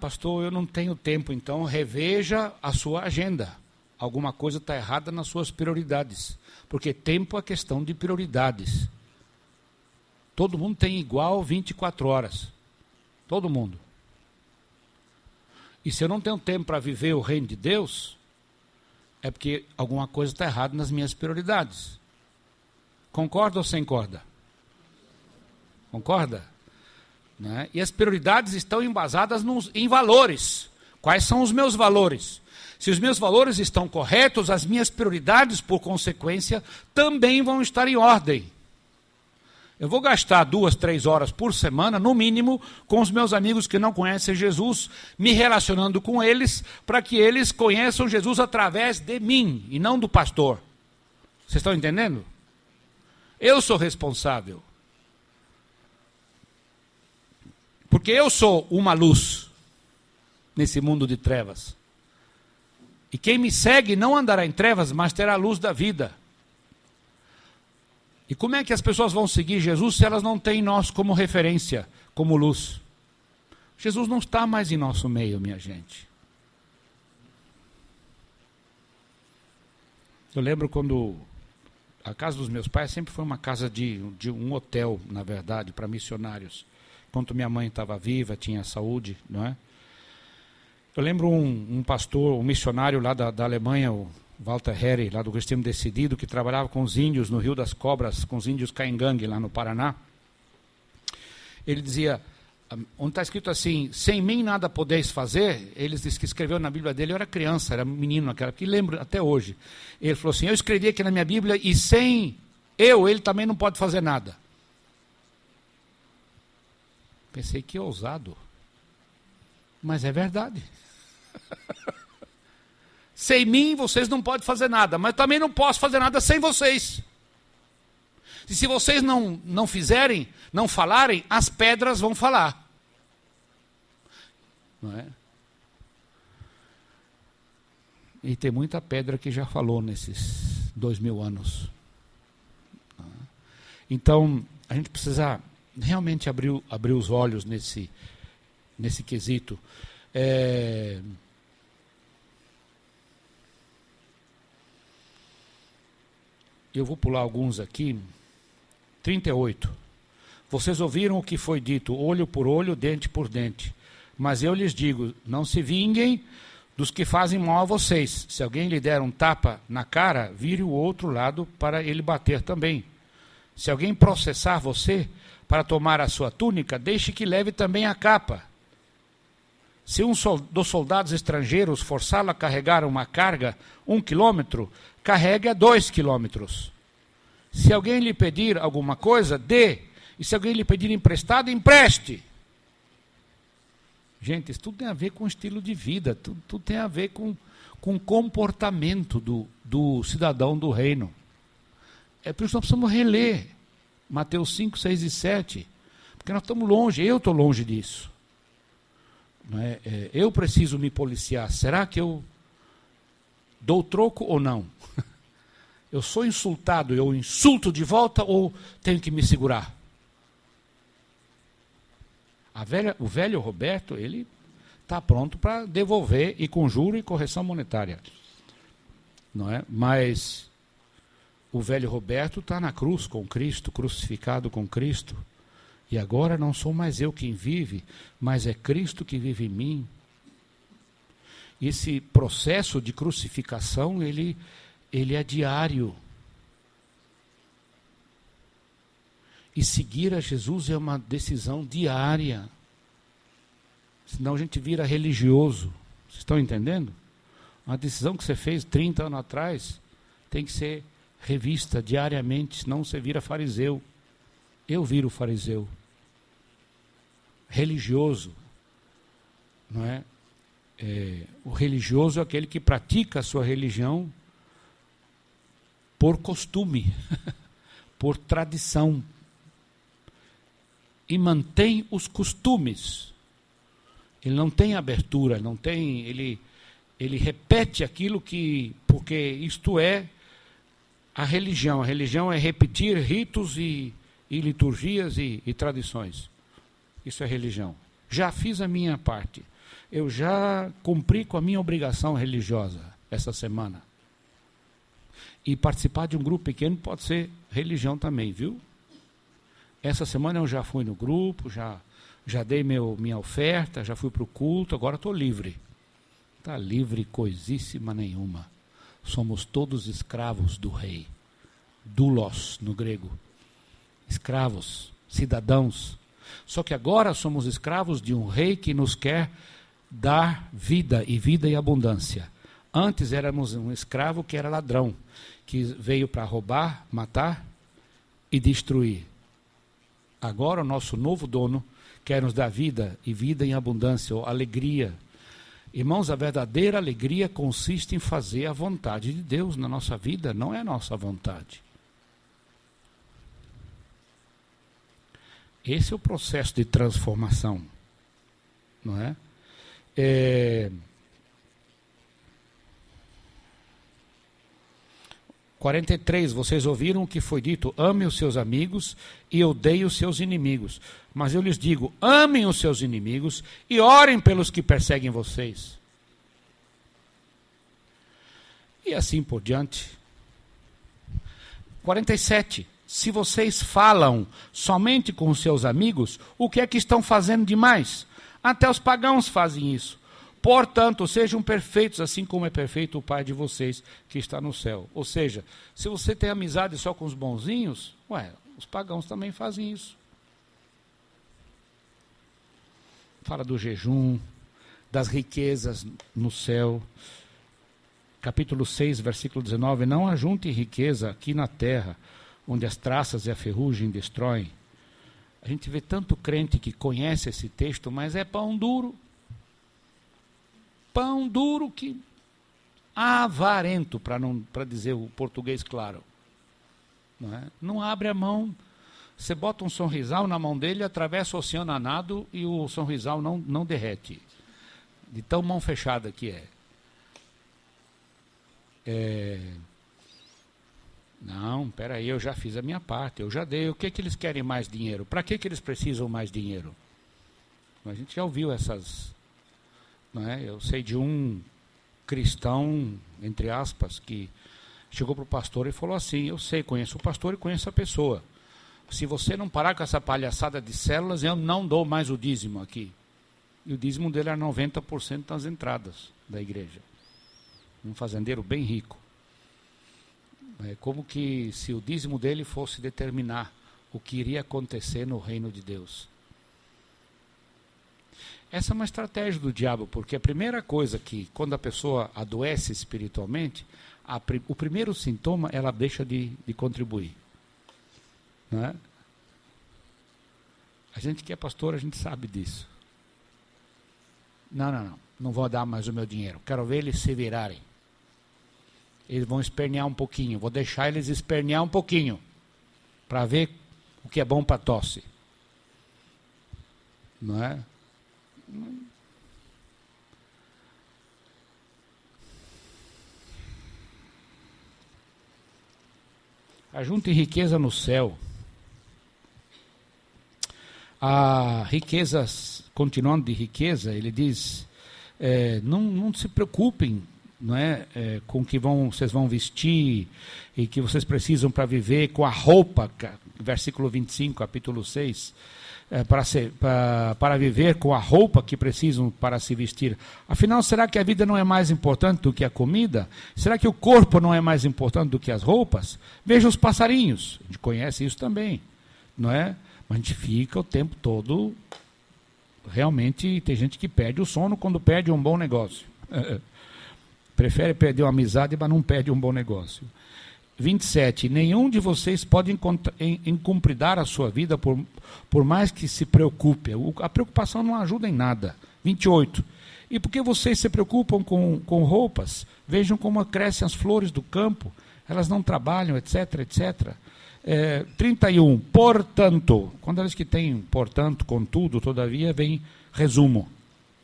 Pastor, eu não tenho tempo, então reveja a sua agenda. Alguma coisa está errada nas suas prioridades. Porque tempo é questão de prioridades. Todo mundo tem igual 24 horas. Todo mundo. E se eu não tenho tempo para viver o reino de Deus, é porque alguma coisa está errada nas minhas prioridades. Concorda ou sem corda? Concorda? Né? E as prioridades estão embasadas em valores. Quais são os meus valores? Se os meus valores estão corretos, as minhas prioridades, por consequência, também vão estar em ordem. Eu vou gastar 2, 3 horas por semana, no mínimo, com os meus amigos que não conhecem Jesus, me relacionando com eles, para que eles conheçam Jesus através de mim, e não do pastor. Vocês estão entendendo? Eu sou responsável. Porque eu sou uma luz nesse mundo de trevas. E quem me segue não andará em trevas, mas terá a luz da vida. E como é que as pessoas vão seguir Jesus se elas não têm nós como referência, como luz? Jesus não está mais em nosso meio, minha gente. Eu lembro quando a casa dos meus pais sempre foi uma casa de um hotel, na verdade, para missionários. Enquanto minha mãe estava viva, tinha saúde, não é? Eu lembro um pastor, um missionário lá da Alemanha, o Walter Herre, lá do Cristiano Decidido, que trabalhava com os índios no Rio das Cobras, com os índios Caingangue, lá no Paraná. Ele dizia, onde está escrito assim, sem mim nada podeis fazer, ele disse que escreveu na Bíblia dele, eu era criança, era menino naquela época, e lembro até hoje. Ele falou assim, eu escrevi aqui na minha Bíblia, e sem ele também não pode fazer nada. Pensei, que ousado. Mas é verdade. Sem mim, vocês não podem fazer nada, mas também não posso fazer nada sem vocês. E se vocês não fizerem, não falarem, as pedras vão falar. Não é? E tem muita pedra que já falou nesses 2000 anos. Então, a gente precisa realmente abrir os olhos nesse quesito. Eu vou pular alguns aqui. 38. Vocês ouviram o que foi dito, olho por olho, dente por dente. Mas eu lhes digo, não se vinguem dos que fazem mal a vocês. Se alguém lhe der um tapa na cara, vire o outro lado para ele bater também. Se alguém processar você para tomar a sua túnica, deixe que leve também a capa. Se um dos soldados estrangeiros forçá-lo a carregar uma carga 1 quilômetro, carregue a 2 quilômetros. Se alguém lhe pedir alguma coisa, dê. E se alguém lhe pedir emprestado, empreste. Gente, isso tudo tem a ver com estilo de vida, tudo tem a ver com o comportamento do cidadão do reino. É por isso que nós precisamos reler Mateus 5, 6 e 7, porque nós estamos longe, eu estou longe disso. Não é? Eu preciso me policiar, será que eu dou troco ou não? Eu sou insultado, eu insulto de volta ou tenho que me segurar? O velho Roberto, ele está pronto para devolver e com juro e correção monetária. Não é? Mas o velho Roberto está na cruz com Cristo, crucificado com Cristo. E agora não sou mais eu quem vive, mas é Cristo que vive em mim. Esse processo de crucificação, ele é diário. E seguir a Jesus é uma decisão diária. Senão a gente vira religioso. Vocês estão entendendo? Uma decisão que você fez 30 anos atrás tem que ser revista diariamente, senão você vira fariseu. Eu viro fariseu. Religioso. Não é? O religioso é aquele que pratica a sua religião por costume, por tradição. E mantém os costumes. Ele não tem abertura, ele repete aquilo porque isto é a religião. A religião é repetir ritos e liturgias e tradições. Isso é religião. Já fiz a minha parte. Eu já cumpri com a minha obrigação religiosa essa semana. E participar de um grupo pequeno pode ser religião também, viu? Essa semana eu já fui no grupo, já dei minha oferta, já fui para o culto, agora estou livre. Está livre coisíssima nenhuma. Somos todos escravos do rei. Doulos, no grego. Escravos, cidadãos. Só que agora somos escravos de um rei que nos quer dar vida e abundância. Antes éramos um escravo que era ladrão, que veio para roubar, matar e destruir. Agora o nosso novo dono quer nos dar vida em abundância, ou alegria. Irmãos, a verdadeira alegria consiste em fazer a vontade de Deus na nossa vida, não é a nossa vontade. Esse é o processo de transformação, não é? 43, vocês ouviram o que foi dito, ame os seus amigos e odeie os seus inimigos. Mas eu lhes digo, amem os seus inimigos e orem pelos que perseguem vocês. E assim por diante. 47, se vocês falam somente com os seus amigos, o que é que estão fazendo demais? Até os pagãos fazem isso. Portanto, sejam perfeitos, assim como é perfeito o Pai de vocês que está no céu. Ou seja, se você tem amizade só com os bonzinhos, os pagãos também fazem isso. Fala do jejum, das riquezas no céu. Capítulo 6, versículo 19. Não ajunte riqueza aqui na terra, onde as traças e a ferrugem destroem. A gente vê tanto crente que conhece esse texto, mas é pão duro. Pão duro que avarento, para dizer o português claro. Não abre a mão. Você bota um sonrisal na mão dele, atravessa o oceano a nado e o sonrisal não derrete. De tão mão fechada que é. Não, peraí, eu já fiz a minha parte, eu já dei. O que eles querem mais dinheiro? Para que eles precisam mais dinheiro? A gente já ouviu essas... Eu sei de um cristão, entre aspas, que chegou para o pastor e falou assim, eu sei, conheço o pastor e conheço a pessoa. Se você não parar com essa palhaçada de células, eu não dou mais o dízimo aqui. E o dízimo dele era 90% das entradas da igreja. Um fazendeiro bem rico. É como que se o dízimo dele fosse determinar o que iria acontecer no reino de Deus. Essa é uma estratégia do diabo, porque a primeira coisa que, quando a pessoa adoece espiritualmente, o primeiro sintoma, ela deixa de contribuir. Não é? A gente que é pastor, a gente sabe disso. Não vou dar mais o meu dinheiro. Quero ver eles se virarem. Eles vão espernear um pouquinho. Vou deixar eles espernear um pouquinho, para ver o que é bom para tosse. Não é? Ajunte riqueza no céu. A riquezas, continuando de riqueza, ele diz, não se preocupem, com o que vocês vão vestir e que vocês precisam para viver, com a roupa, versículo 25, capítulo 6, para viver com a roupa que precisam para se vestir. Afinal, será que a vida não é mais importante do que a comida? Será que o corpo não é mais importante do que as roupas? Veja os passarinhos, a gente conhece isso também, não é? Mas a gente fica o tempo todo, realmente tem gente que perde o sono quando perde um bom negócio. Prefere perder uma amizade, mas não perde um bom negócio. 27. Nenhum de vocês pode encumpridar a sua vida por mais que se preocupe. A preocupação não ajuda em nada. 28. E porque vocês se preocupam com roupas, vejam como crescem as flores do campo, elas não trabalham, etc, etc. 31. Portanto, quando eles que têm portanto, contudo, todavia, vem resumo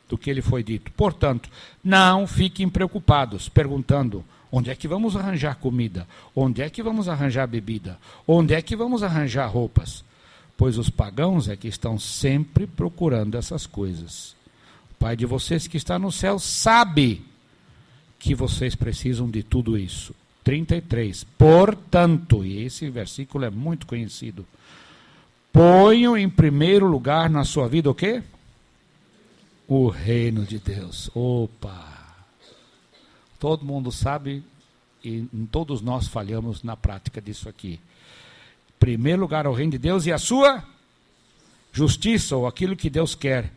do que ele foi dito. Portanto, não fiquem preocupados, perguntando, onde é que vamos arranjar comida? Onde é que vamos arranjar bebida? Onde é que vamos arranjar roupas? Pois os pagãos é que estão sempre procurando essas coisas. O Pai de vocês que está no céu sabe que vocês precisam de tudo isso. 33. Portanto, e esse versículo é muito conhecido, ponham em primeiro lugar na sua vida o quê? O reino de Deus. Opa! Todo mundo sabe e todos nós falhamos na prática disso aqui. Primeiro lugar o reino de Deus e a sua justiça, ou aquilo que Deus quer.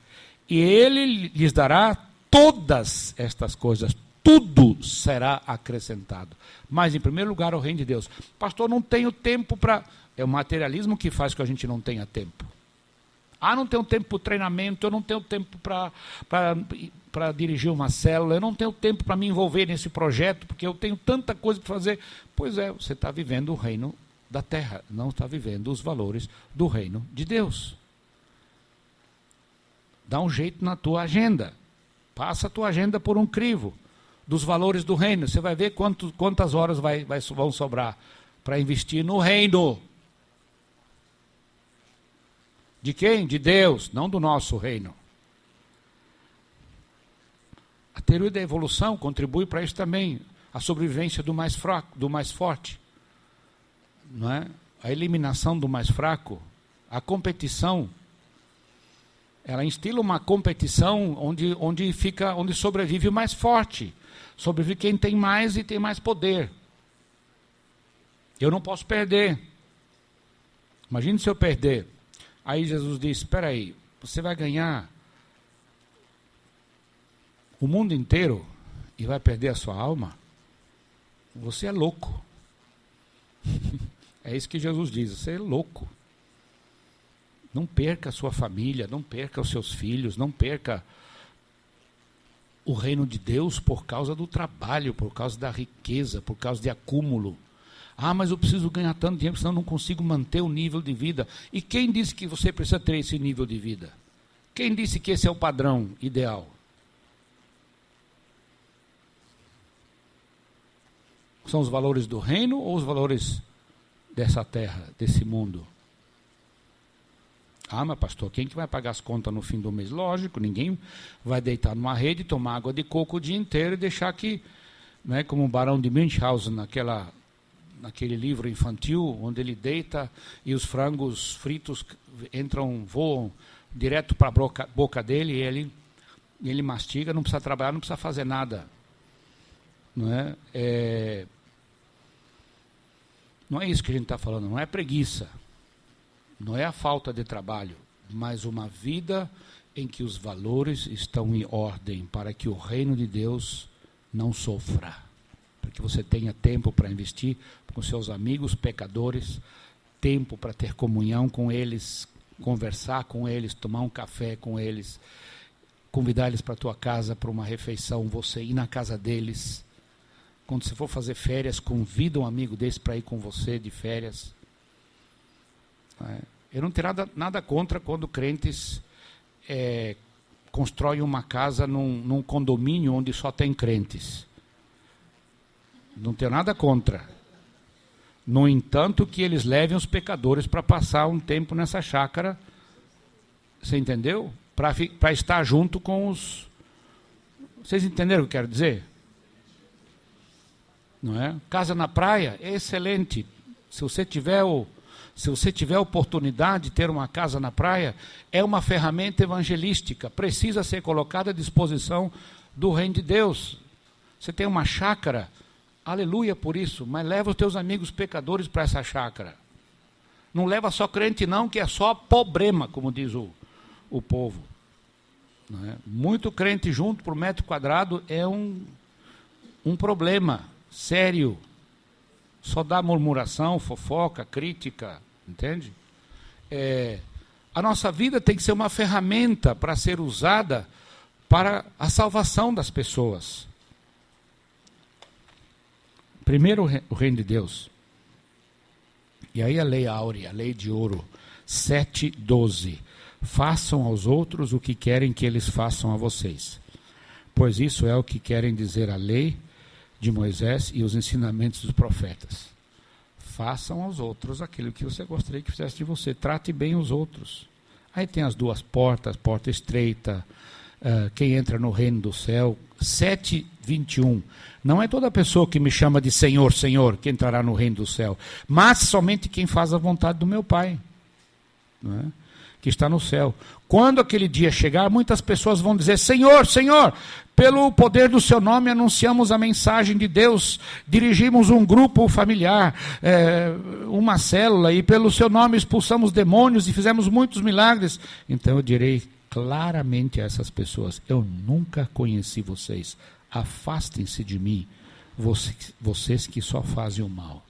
E Ele lhes dará todas estas coisas. Tudo será acrescentado. Mas, em primeiro lugar, o reino de Deus. Pastor, não tenho tempo para... É o materialismo que faz que a gente não tenha tempo. Não tenho tempo para o treinamento, eu não tenho tempo para dirigir uma célula, eu não tenho tempo para me envolver nesse projeto, porque eu tenho tanta coisa para fazer. Pois é, você está vivendo o reino da terra, não está vivendo os valores do reino de Deus. Dá um jeito na tua agenda. Passa a tua agenda por um crivo. dos valores do reino. Você vai ver quantas horas vão sobrar para investir no reino. De quem? De Deus, não do nosso reino. A teoria da evolução contribui para isso também. A sobrevivência do mais fraco, do mais forte. Não é? A eliminação do mais fraco. A competição. Ela instila uma competição onde sobrevive o mais forte. Sobrevive quem tem mais e tem mais poder. Eu não posso perder. Imagine se eu perder. Aí Jesus diz, espera aí, você vai ganhar o mundo inteiro e vai perder a sua alma? Você é louco. É isso que Jesus diz, você é louco. Não perca a sua família, não perca os seus filhos, não perca o reino de Deus por causa do trabalho, por causa da riqueza, por causa de acúmulo. Ah, mas eu preciso ganhar tanto dinheiro, senão eu não consigo manter o nível de vida. E quem disse que você precisa ter esse nível de vida? Quem disse que esse é o padrão ideal? São os valores do reino ou os valores dessa terra, desse mundo? Ah, mas pastor, quem que vai pagar as contas no fim do mês? Lógico, ninguém vai deitar numa rede, tomar água de coco o dia inteiro e deixar que, né, como o Barão de Münchhausen, naquele livro infantil, onde ele deita e os frangos fritos voam direto para a boca dele e ele mastiga, não precisa trabalhar, não precisa fazer nada. Não é? Não é isso que a gente está falando, não é preguiça, não é a falta de trabalho, mas uma vida em que os valores estão em ordem para que o reino de Deus não sofra, para que você tenha tempo para investir com seus amigos pecadores, tempo para ter comunhão com eles, conversar com eles, tomar um café com eles, convidar eles para a tua casa para uma refeição, você ir na casa deles. Quando você for fazer férias, convida um amigo desse para ir com você de férias. Eu não tenho nada contra quando crentes constroem uma casa num condomínio onde só tem crentes. Não tenho nada contra. No entanto, que eles levem os pecadores para passar um tempo nessa chácara, você entendeu? Para estar junto com os... Vocês entenderam o que eu quero dizer? Não é? Casa na praia é excelente. Se você tiver a oportunidade de ter uma casa na praia, é uma ferramenta evangelística, precisa ser colocada à disposição do reino de Deus. Você tem uma chácara, aleluia por isso, mas leva os teus amigos pecadores para essa chácara. Não leva só crente não, que é só problema, como diz o povo. Não é? Muito crente junto por metro quadrado é um problema sério. Só dá murmuração, fofoca, crítica, entende? A nossa vida tem que ser uma ferramenta para ser usada para a salvação das pessoas. Primeiro o reino de Deus. E aí a lei áurea, a lei de ouro, 7:12. Façam aos outros o que querem que eles façam a vocês, pois isso é o que querem dizer a lei de Moisés e os ensinamentos dos profetas. Façam aos outros aquilo que você gostaria que fizesse de você. Trate bem os outros. Aí tem as duas portas, porta estreita, quem entra no reino do céu. 7:21. Não é toda pessoa que me chama de Senhor, Senhor, que entrará no reino do céu, mas somente quem faz a vontade do meu Pai, não é? Que está no céu. Quando aquele dia chegar, muitas pessoas vão dizer, Senhor, Senhor, pelo poder do seu nome anunciamos a mensagem de Deus, dirigimos um grupo familiar, uma célula, e pelo seu nome expulsamos demônios e fizemos muitos milagres. Então eu direi claramente a essas pessoas, eu nunca conheci vocês, afastem-se de mim, vocês que só fazem o mal.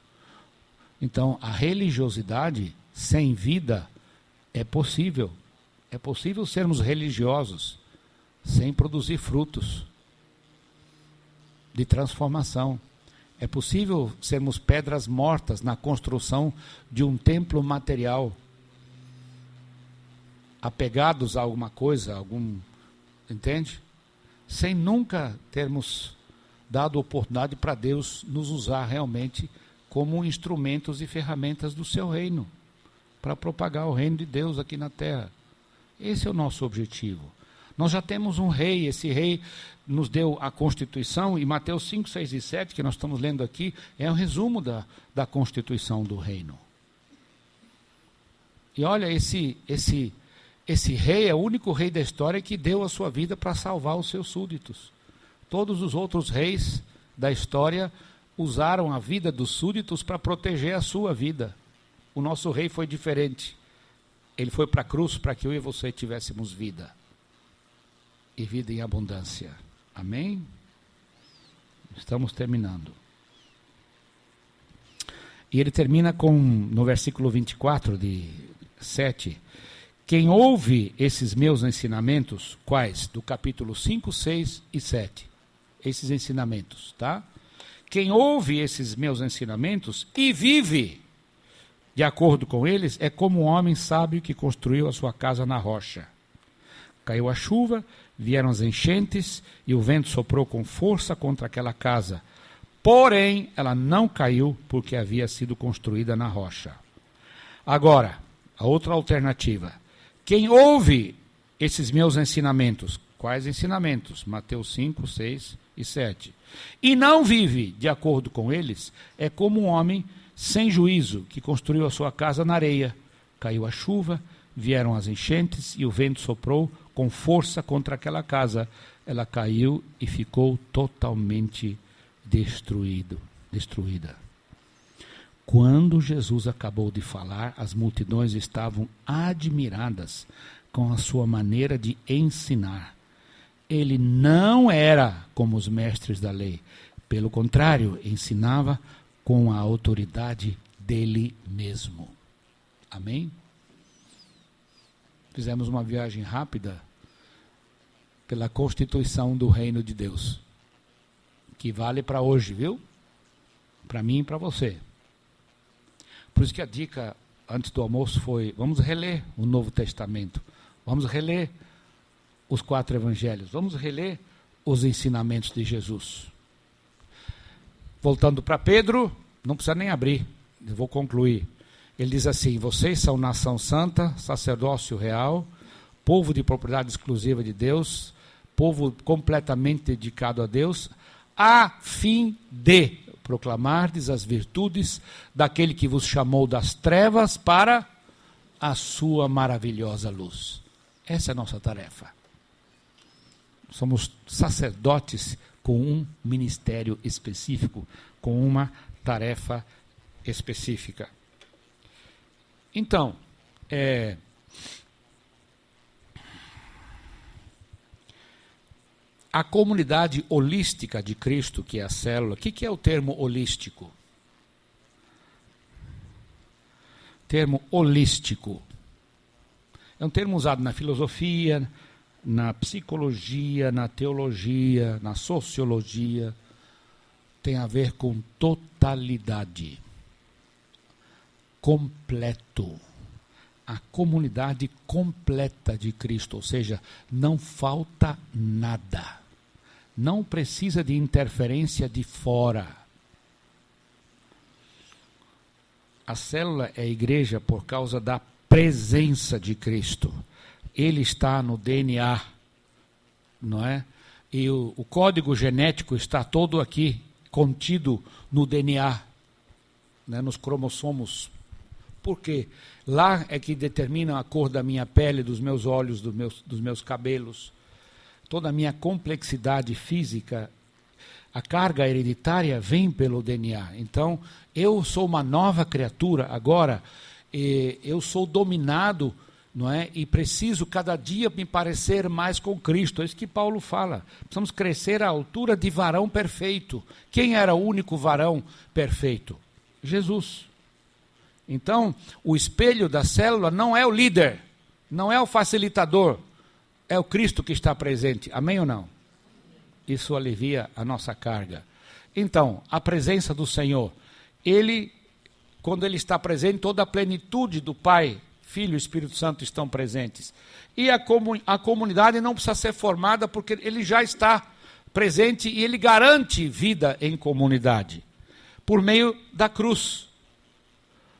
Então a religiosidade sem vida é possível sermos religiosos sem produzir frutos de transformação. É possível sermos pedras mortas na construção de um templo material, apegados a alguma coisa, entende? Sem nunca termos dado oportunidade para Deus nos usar realmente como instrumentos e ferramentas do seu reino, para propagar o reino de Deus aqui na terra. Esse é o nosso objetivo. Nós já temos um rei, esse rei nos deu a Constituição, e Mateus 5, 6 e 7, que nós estamos lendo aqui, é um resumo da Constituição do reino. E olha, esse rei é o único rei da história que deu a sua vida para salvar os seus súditos. Todos os outros reis da história usaram a vida dos súditos para proteger a sua vida. O nosso rei foi diferente. Ele foi para a cruz para que eu e você tivéssemos vida. E vida em abundância. Amém? Estamos terminando. E ele termina no versículo 24 de 7. Quem ouve esses meus ensinamentos, quais? Do capítulo 5, 6 e 7. Esses ensinamentos, tá? Quem ouve esses meus ensinamentos e vive de acordo com eles, é como um homem sábio que construiu a sua casa na rocha. Caiu a chuva, vieram as enchentes, e o vento soprou com força contra aquela casa. Porém, ela não caiu, porque havia sido construída na rocha. Agora, a outra alternativa. Quem ouve esses meus ensinamentos, quais ensinamentos? Mateus 5, 6 e 7. E não vive de acordo com eles, é como um homem sem juízo, que construiu a sua casa na areia. Caiu a chuva, vieram as enchentes, e o vento soprou com força contra aquela casa. Ela caiu e ficou totalmente destruída. Quando Jesus acabou de falar, as multidões estavam admiradas com a sua maneira de ensinar. Ele não era como os mestres da lei. Pelo contrário, ensinava com a autoridade dele mesmo. Amém? Fizemos uma viagem rápida pela Constituição do Reino de Deus, que vale para hoje, viu? Para mim e para você. Por isso que a dica antes do almoço foi: vamos reler o Novo Testamento, vamos reler os 4 evangelhos, vamos reler os ensinamentos de Jesus. Voltando para Pedro, não precisa nem abrir, eu vou concluir. Ele diz assim: vocês são nação santa, sacerdócio real, povo de propriedade exclusiva de Deus, povo completamente dedicado a Deus, a fim de proclamardes as virtudes daquele que vos chamou das trevas para a sua maravilhosa luz. Essa é a nossa tarefa. Somos sacerdotes com um ministério específico, com uma tarefa específica. Então, a comunidade holística de Cristo, que é a célula. O que é o termo holístico? Termo holístico é um termo usado na filosofia, na psicologia, na teologia, na sociologia. Tem a ver com totalidade, completo. A comunidade completa de Cristo, ou seja, não falta nada. Não precisa de interferência de fora. A célula é a igreja por causa da presença de Cristo. Ele está no DNA, não é? E o código genético está todo aqui, contido no DNA, né, nos cromossomos. Por quê? Lá é que determina a cor da minha pele, dos meus olhos, dos meus cabelos. Toda a minha complexidade física, a carga hereditária vem pelo DNA. Então, eu sou uma nova criatura agora, eu sou dominado, não é? E preciso cada dia me parecer mais com Cristo. É isso que Paulo fala. Precisamos crescer à altura de varão perfeito. Quem era o único varão perfeito? Jesus. Então, o espelho da célula não é o líder, não é o facilitador, é o Cristo que está presente. Amém ou não? Isso alivia a nossa carga. Então, a presença do Senhor, quando Ele está presente, toda a plenitude do Pai, Filho e Espírito Santo estão presentes. E a comunidade não precisa ser formada, porque Ele já está presente e ele garante vida em comunidade. Por meio da cruz,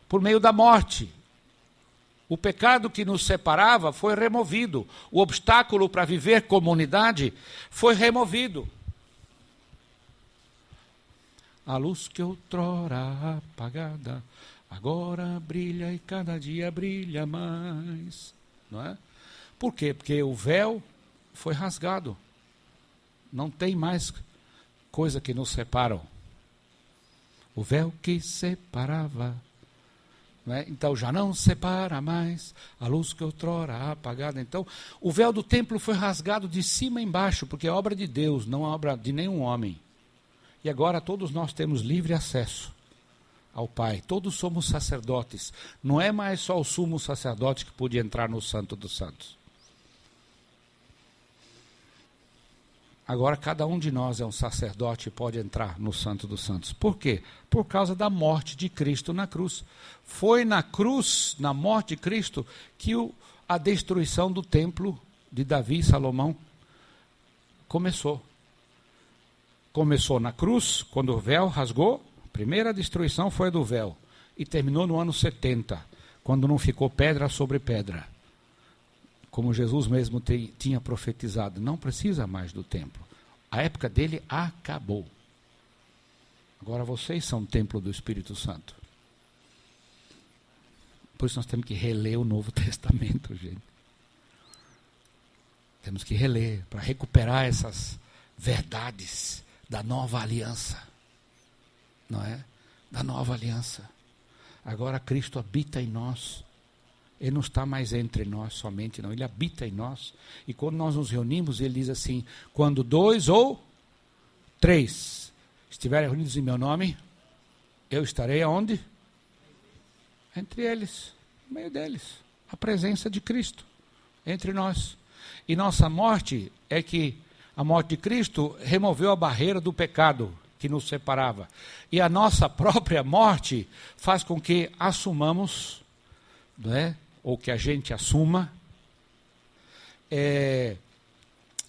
por meio da morte. O pecado que nos separava foi removido. O obstáculo para viver comunidade foi removido. A luz que outrora apagada, agora brilha e cada dia brilha mais. Não é? Por quê? Porque o véu foi rasgado. Não tem mais coisa que nos separam. O véu que separava, não é? Então já não separa mais a luz que outrora apagada. Então o véu do templo foi rasgado de cima a embaixo, porque é obra de Deus, não é obra de nenhum homem. E agora todos nós temos livre acesso ao Pai. Todos somos sacerdotes. Não é mais só o sumo sacerdote que podia entrar no Santo dos Santos. Agora cada um de nós é um sacerdote e pode entrar no Santo dos Santos. Por quê? Por causa da morte de Cristo na cruz. Foi na cruz, na morte de Cristo, que a destruição do templo de Davi e Salomão começou. Começou na cruz, quando o véu rasgou. A primeira destruição foi a do véu. E terminou no ano 70, quando não ficou pedra sobre pedra. Como Jesus mesmo tinha profetizado, não precisa mais do templo. A época dele acabou. Agora vocês são o templo do Espírito Santo. Por isso nós temos que reler o Novo Testamento, gente. Temos que reler para recuperar essas verdades da nova aliança. Não é? Da nova aliança. Agora Cristo habita em nós. Ele não está mais entre nós somente, não. Ele habita em nós. E quando nós nos reunimos, ele diz assim, quando 2 ou 3 estiverem reunidos em meu nome, eu estarei aonde? Entre eles, no meio deles. A presença de Cristo entre nós. E nossa morte é que a morte de Cristo removeu a barreira do pecado que nos separava. E a nossa própria morte faz com que assumamos, não é? Ou que a gente assuma,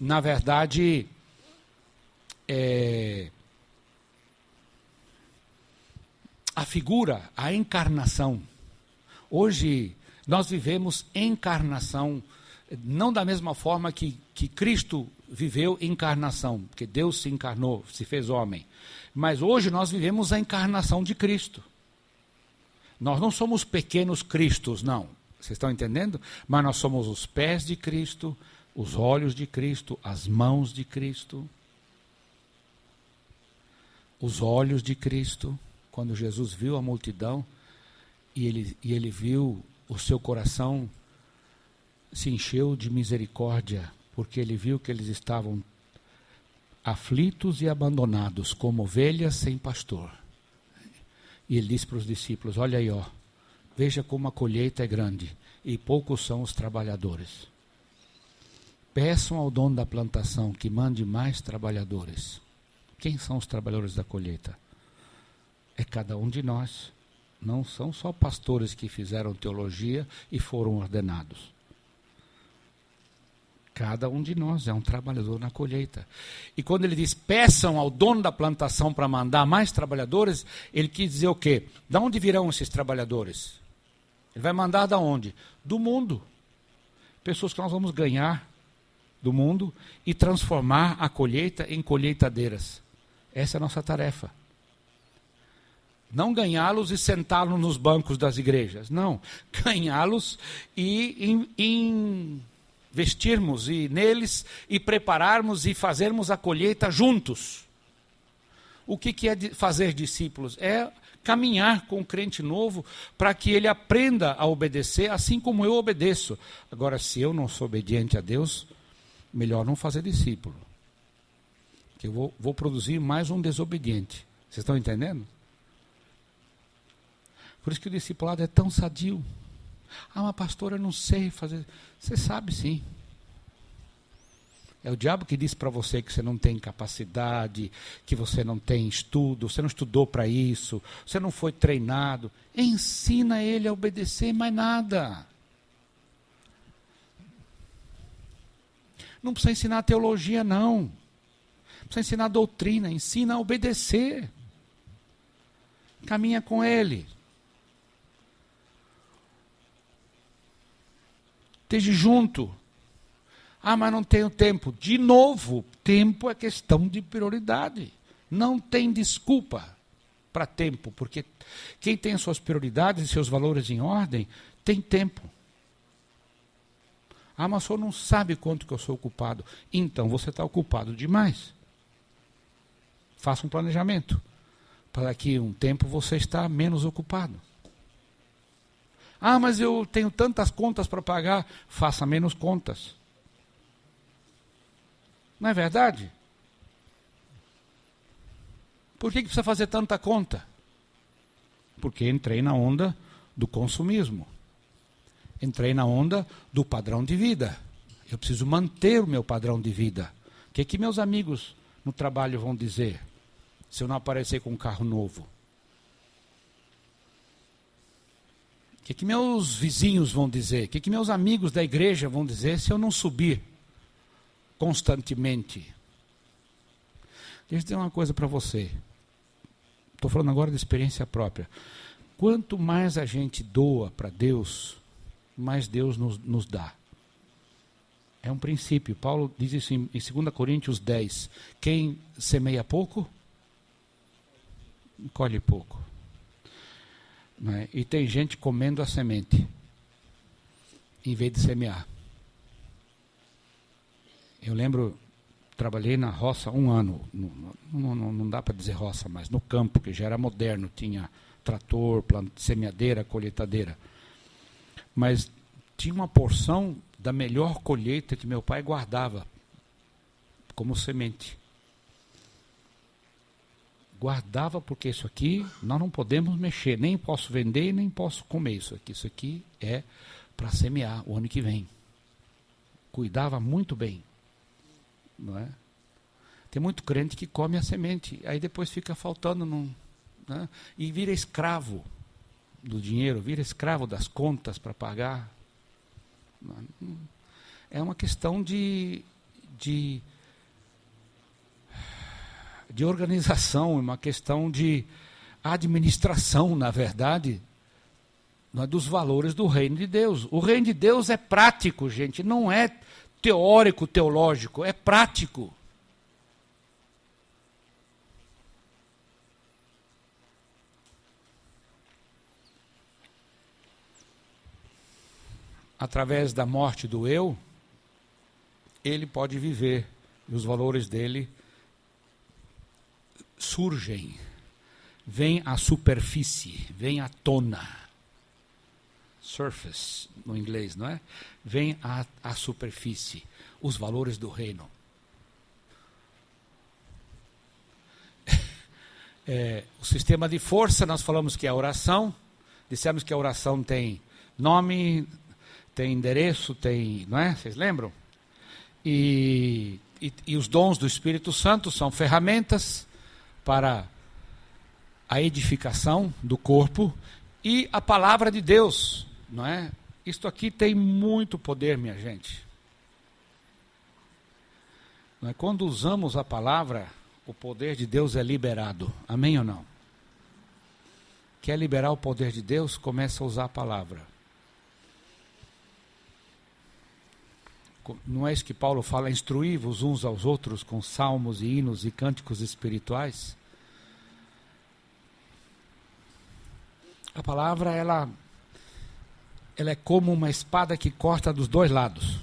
na verdade, a figura, a encarnação. Hoje nós vivemos encarnação, não da mesma forma que Cristo viveu encarnação, porque Deus se encarnou, se fez homem. Mas hoje nós vivemos a encarnação de Cristo. Nós não somos pequenos cristos, não. Vocês estão entendendo? Mas nós somos os pés de Cristo, os olhos de Cristo, as mãos de Cristo. Os olhos de Cristo. Quando Jesus viu a multidão e ele viu o seu coração se encheu de misericórdia, porque ele viu que eles estavam aflitos e abandonados, como ovelhas sem pastor. E ele disse para os discípulos, olha aí, ó, veja como a colheita é grande e poucos são os trabalhadores. Peçam ao dono da plantação que mande mais trabalhadores. Quem são os trabalhadores da colheita? É cada um de nós. Não são só pastores que fizeram teologia e foram ordenados. Cada um de nós é um trabalhador na colheita. E quando ele diz, peçam ao dono da plantação para mandar mais trabalhadores, ele quis dizer o quê? De onde virão esses trabalhadores? Ele vai mandar de onde? Do mundo. Pessoas que nós vamos ganhar do mundo e transformar a colheita em colheitadeiras. Essa é a nossa tarefa. Não ganhá-los e sentá-los nos bancos das igrejas. Não. Ganhá-los e investirmos neles e prepararmos e fazermos a colheita juntos. O que é fazer discípulos? É caminhar com o crente novo para que ele aprenda a obedecer assim como eu obedeço. Agora, se eu não sou obediente a Deus, melhor não fazer discípulo. Porque eu vou produzir mais um desobediente. Vocês estão entendendo? Por isso que o discipulado é tão sadio. Ah, mas pastor, eu não sei fazer. Você sabe sim. É o diabo que diz para você que você não tem capacidade, que você não tem estudo, você não estudou para isso, você não foi treinado. Ensina ele a obedecer, mais nada. Não precisa ensinar teologia, não. Precisa ensinar doutrina, ensina a obedecer. Caminha com ele. Esteja junto. Ah, mas não tenho tempo. De novo, tempo é questão de prioridade. Não tem desculpa para tempo, porque quem tem suas prioridades e seus valores em ordem, tem tempo. Ah, mas o senhor não sabe quanto que eu sou ocupado. Então você está ocupado demais. Faça um planejamento. Para daqui a um tempo você está menos ocupado. Ah, mas eu tenho tantas contas para pagar. Faça menos contas. Não é verdade? Por que precisa fazer tanta conta? Porque entrei na onda do consumismo. Entrei na onda do padrão de vida. Eu preciso manter o meu padrão de vida. O que meus amigos no trabalho vão dizer se eu não aparecer com um carro novo? O que meus vizinhos vão dizer? O que meus amigos da igreja vão dizer se eu não subir constantemente? Deixa eu dizer uma coisa para você. Estou falando agora de experiência própria. Quanto mais a gente doa para Deus, mais Deus nos dá. É um princípio. Paulo diz isso em 2 Coríntios 10. Quem semeia pouco, colhe pouco. Não é? E tem gente comendo a semente, em vez de semear. Eu lembro, trabalhei na roça 1 ano. Não dá para dizer roça, mas no campo, que já era moderno. Tinha trator, semeadeira, colheitadeira. Mas tinha uma porção da melhor colheita que meu pai guardava como semente. Guardava porque isso aqui nós não podemos mexer, nem posso vender, nem posso comer isso aqui. Isso aqui é para semear o ano que vem. Cuidava muito bem. Não é? Tem muito crente que come a semente, aí depois fica faltando, né? E vira escravo do dinheiro, vira escravo das contas para pagar. É uma questão de organização, é uma questão de administração, na verdade, dos valores do reino de Deus. O reino de Deus é prático, gente, não é teórico, teológico, é prático. Através da morte do eu, ele pode viver, e os valores dele surgem, vêm à superfície, vêm à tona. Surface, no inglês, não é? Vêm à superfície, os valores do reino. O sistema de força, nós falamos que é a oração, dissemos que a oração tem nome, tem endereço, tem, não é? Vocês lembram? E os dons do Espírito Santo são ferramentas para a edificação do corpo e a palavra de Deus, não é? Isto aqui tem muito poder, minha gente. Não é? Quando usamos a palavra, o poder de Deus é liberado. Amém ou não? Quer liberar o poder de Deus? Começa a usar a palavra. Não é isso que Paulo fala, instruí-vos uns aos outros com salmos e hinos e cânticos espirituais? A palavra, ela é como uma espada que corta dos dois lados.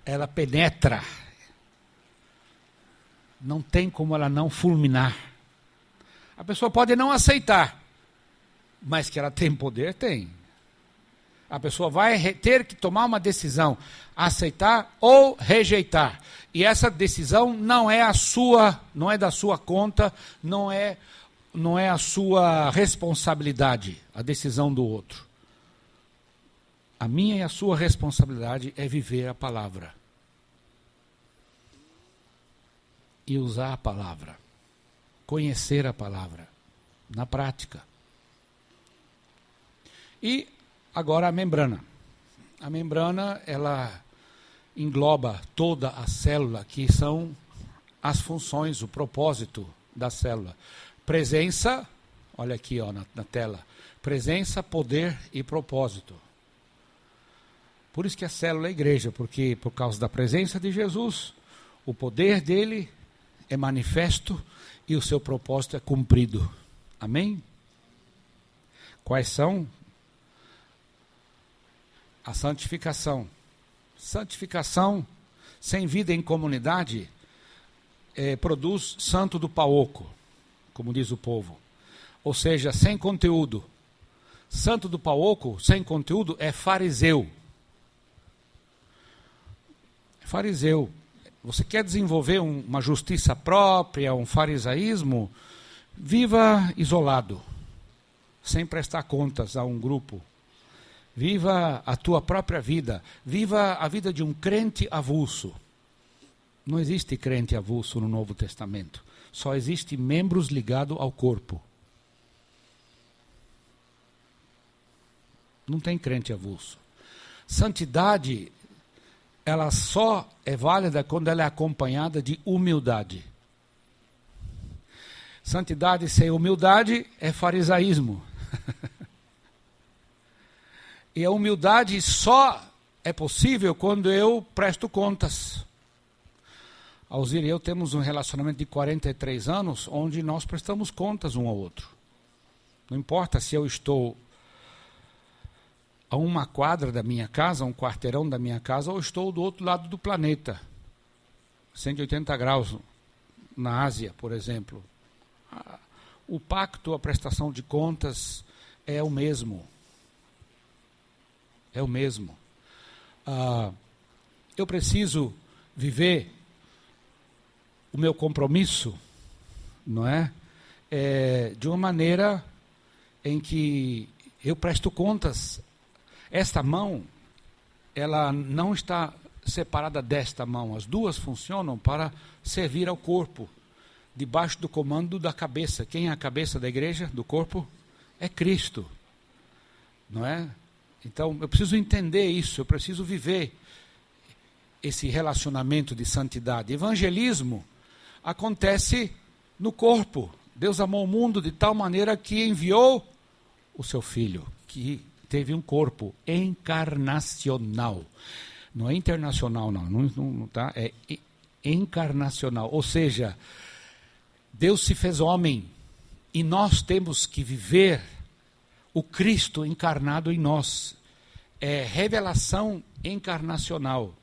Ela penetra. Não tem como ela não fulminar. A pessoa pode não aceitar, mas que ela tem poder, tem. A pessoa vai ter que tomar uma decisão, aceitar ou rejeitar. E essa decisão não é não é da sua conta, não é a sua responsabilidade, a decisão do outro. A minha e a sua responsabilidade é viver a palavra. E usar a palavra. Conhecer a palavra. Na prática. E agora a membrana. A membrana, ela engloba toda a célula, que são as funções, o propósito da célula. Presença, olha aqui ó, na tela, presença, poder e propósito. Por isso que a célula é a igreja, porque por causa da presença de Jesus, o poder dele é manifesto e o seu propósito é cumprido. Amém? Quais são? A santificação. Santificação sem vida em comunidade produz santo do paoco, como diz o povo. Ou seja, sem conteúdo. Santo do paoco, sem conteúdo, é fariseu. Fariseu. Você quer desenvolver uma justiça própria, um farisaísmo? Viva isolado, sem prestar contas a um grupo. Viva a tua própria vida. Viva a vida de um crente avulso. Não existe crente avulso no Novo Testamento. Só existe membros ligados ao corpo. Não tem crente avulso. Santidade, ela só é válida quando ela é acompanhada de humildade. Santidade sem humildade é farisaísmo. E a humildade só é possível quando eu presto contas. Alzira e eu temos um relacionamento de 43 anos, onde nós prestamos contas um ao outro. Não importa se eu estou a uma quadra da minha casa, um quarteirão da minha casa, ou estou do outro lado do planeta, 180 graus, na Ásia, por exemplo. O pacto, a prestação de contas é o mesmo. É o mesmo. Eu preciso viver o meu compromisso, não é? De uma maneira em que eu presto contas. Esta mão, ela não está separada desta mão. As duas funcionam para servir ao corpo, debaixo do comando da cabeça. Quem é a cabeça da igreja, do corpo? É Cristo, não é? Então, eu preciso entender isso, eu preciso viver esse relacionamento de santidade. Evangelismo acontece no corpo. Deus amou o mundo de tal maneira que enviou o seu Filho, que teve um corpo encarnacional. Não é internacional, não tá? É encarnacional. Ou seja, Deus se fez homem e nós temos que viver o Cristo encarnado em nós. É revelação encarnacional.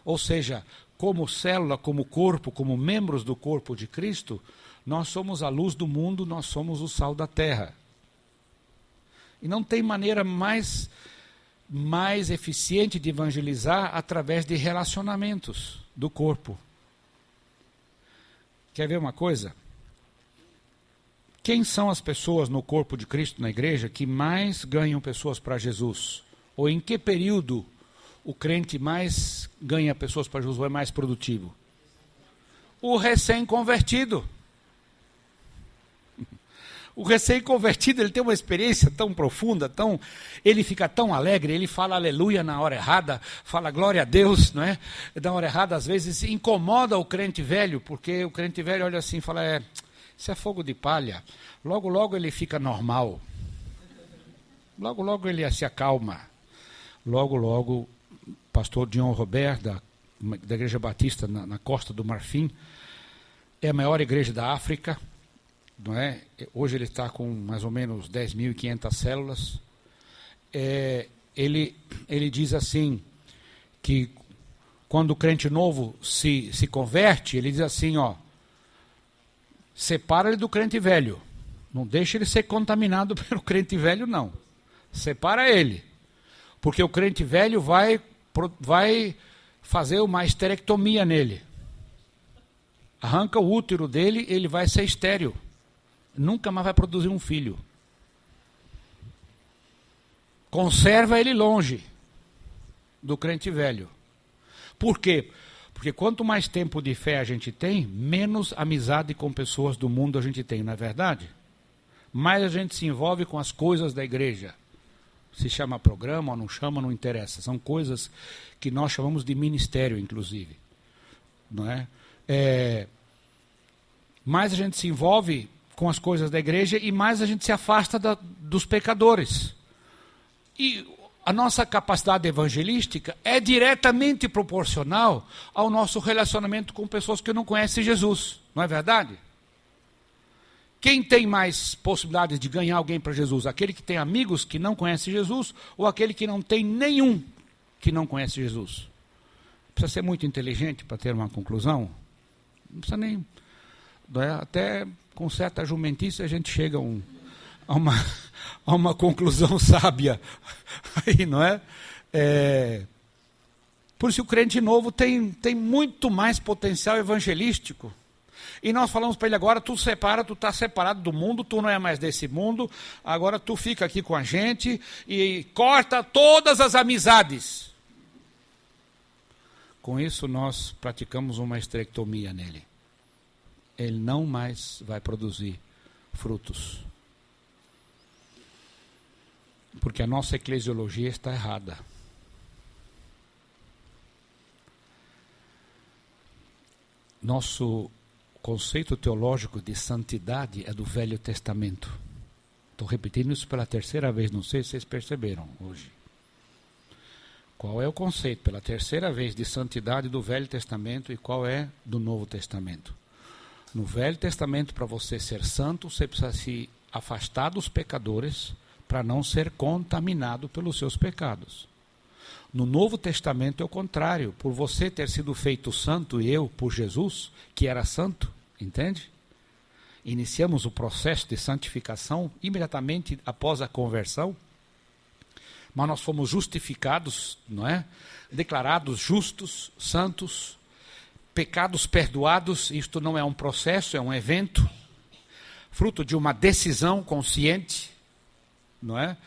Ou seja, como célula, como corpo, como membros do corpo de Cristo, nós somos a luz do mundo, nós somos o sal da terra. E não tem maneira mais eficiente de evangelizar através de relacionamentos do corpo. Quer ver uma coisa? Quem são as pessoas no corpo de Cristo, na igreja, que mais ganham pessoas para Jesus? Ou em que período o crente mais ganha pessoas para Jesus ou é mais produtivo? O recém-convertido. O recém-convertido, ele tem uma experiência tão profunda, ele fica tão alegre, ele fala aleluia na hora errada, fala glória a Deus, não é? Na hora errada, às vezes, incomoda o crente velho, porque o crente velho olha assim e fala, isso é fogo de palha. Logo, logo ele fica normal. Logo, logo ele se acalma. Logo, logo, pastor Dion Robert, da Igreja Batista na Costa do Marfim, é a maior igreja da África, não é? Hoje ele está com mais ou menos 10.500 células. Ele diz assim, que quando o crente novo se converte, ele diz assim, separa ele do crente velho. Não deixa ele ser contaminado pelo crente velho, não. Separa ele. Porque o crente velho vai fazer uma esterectomia nele. Arranca o útero dele, ele vai ser estéril. Nunca mais vai produzir um filho. Conserva ele longe do crente velho. Por quê? Porque quanto mais tempo de fé a gente tem, menos amizade com pessoas do mundo a gente tem, não é verdade? Mais a gente se envolve com as coisas da igreja. Se chama programa ou não chama, não interessa. São coisas que nós chamamos de ministério, inclusive. Não é? Mais a gente se envolve com as coisas da igreja e mais a gente se afasta dos pecadores. E a nossa capacidade evangelística é diretamente proporcional ao nosso relacionamento com pessoas que não conhecem Jesus. Não é verdade? Quem tem mais possibilidades de ganhar alguém para Jesus? Aquele que tem amigos que não conhecem Jesus ou aquele que não tem nenhum que não conhece Jesus? Precisa ser muito inteligente para ter uma conclusão? Não precisa nem... Até com certa jumentice a gente chega a uma conclusão sábia. Aí, não é? Por isso o crente novo tem muito mais potencial evangelístico. E nós falamos para ele agora, tu está separado do mundo, tu não é mais desse mundo, agora tu fica aqui com a gente e corta todas as amizades. Com isso nós praticamos uma esterectomia nele. Ele não mais vai produzir frutos. Porque a nossa eclesiologia está errada. Nosso conceito teológico de santidade é do Velho Testamento. Estou repetindo isso pela terceira vez, não sei se vocês perceberam hoje. Qual é o conceito pela terceira vez de santidade do Velho Testamento e qual é do Novo Testamento? No Velho Testamento, para você ser santo, você precisa se afastar dos pecadores para não ser contaminado pelos seus pecados. No Novo Testamento é o contrário. Por você ter sido feito santo e eu por Jesus, que era santo, entende? Iniciamos o processo de santificação imediatamente após a conversão. Mas nós fomos justificados, não é? Declarados justos, santos, pecados perdoados. Isto não é um processo, é um evento, fruto de uma decisão consciente, não é?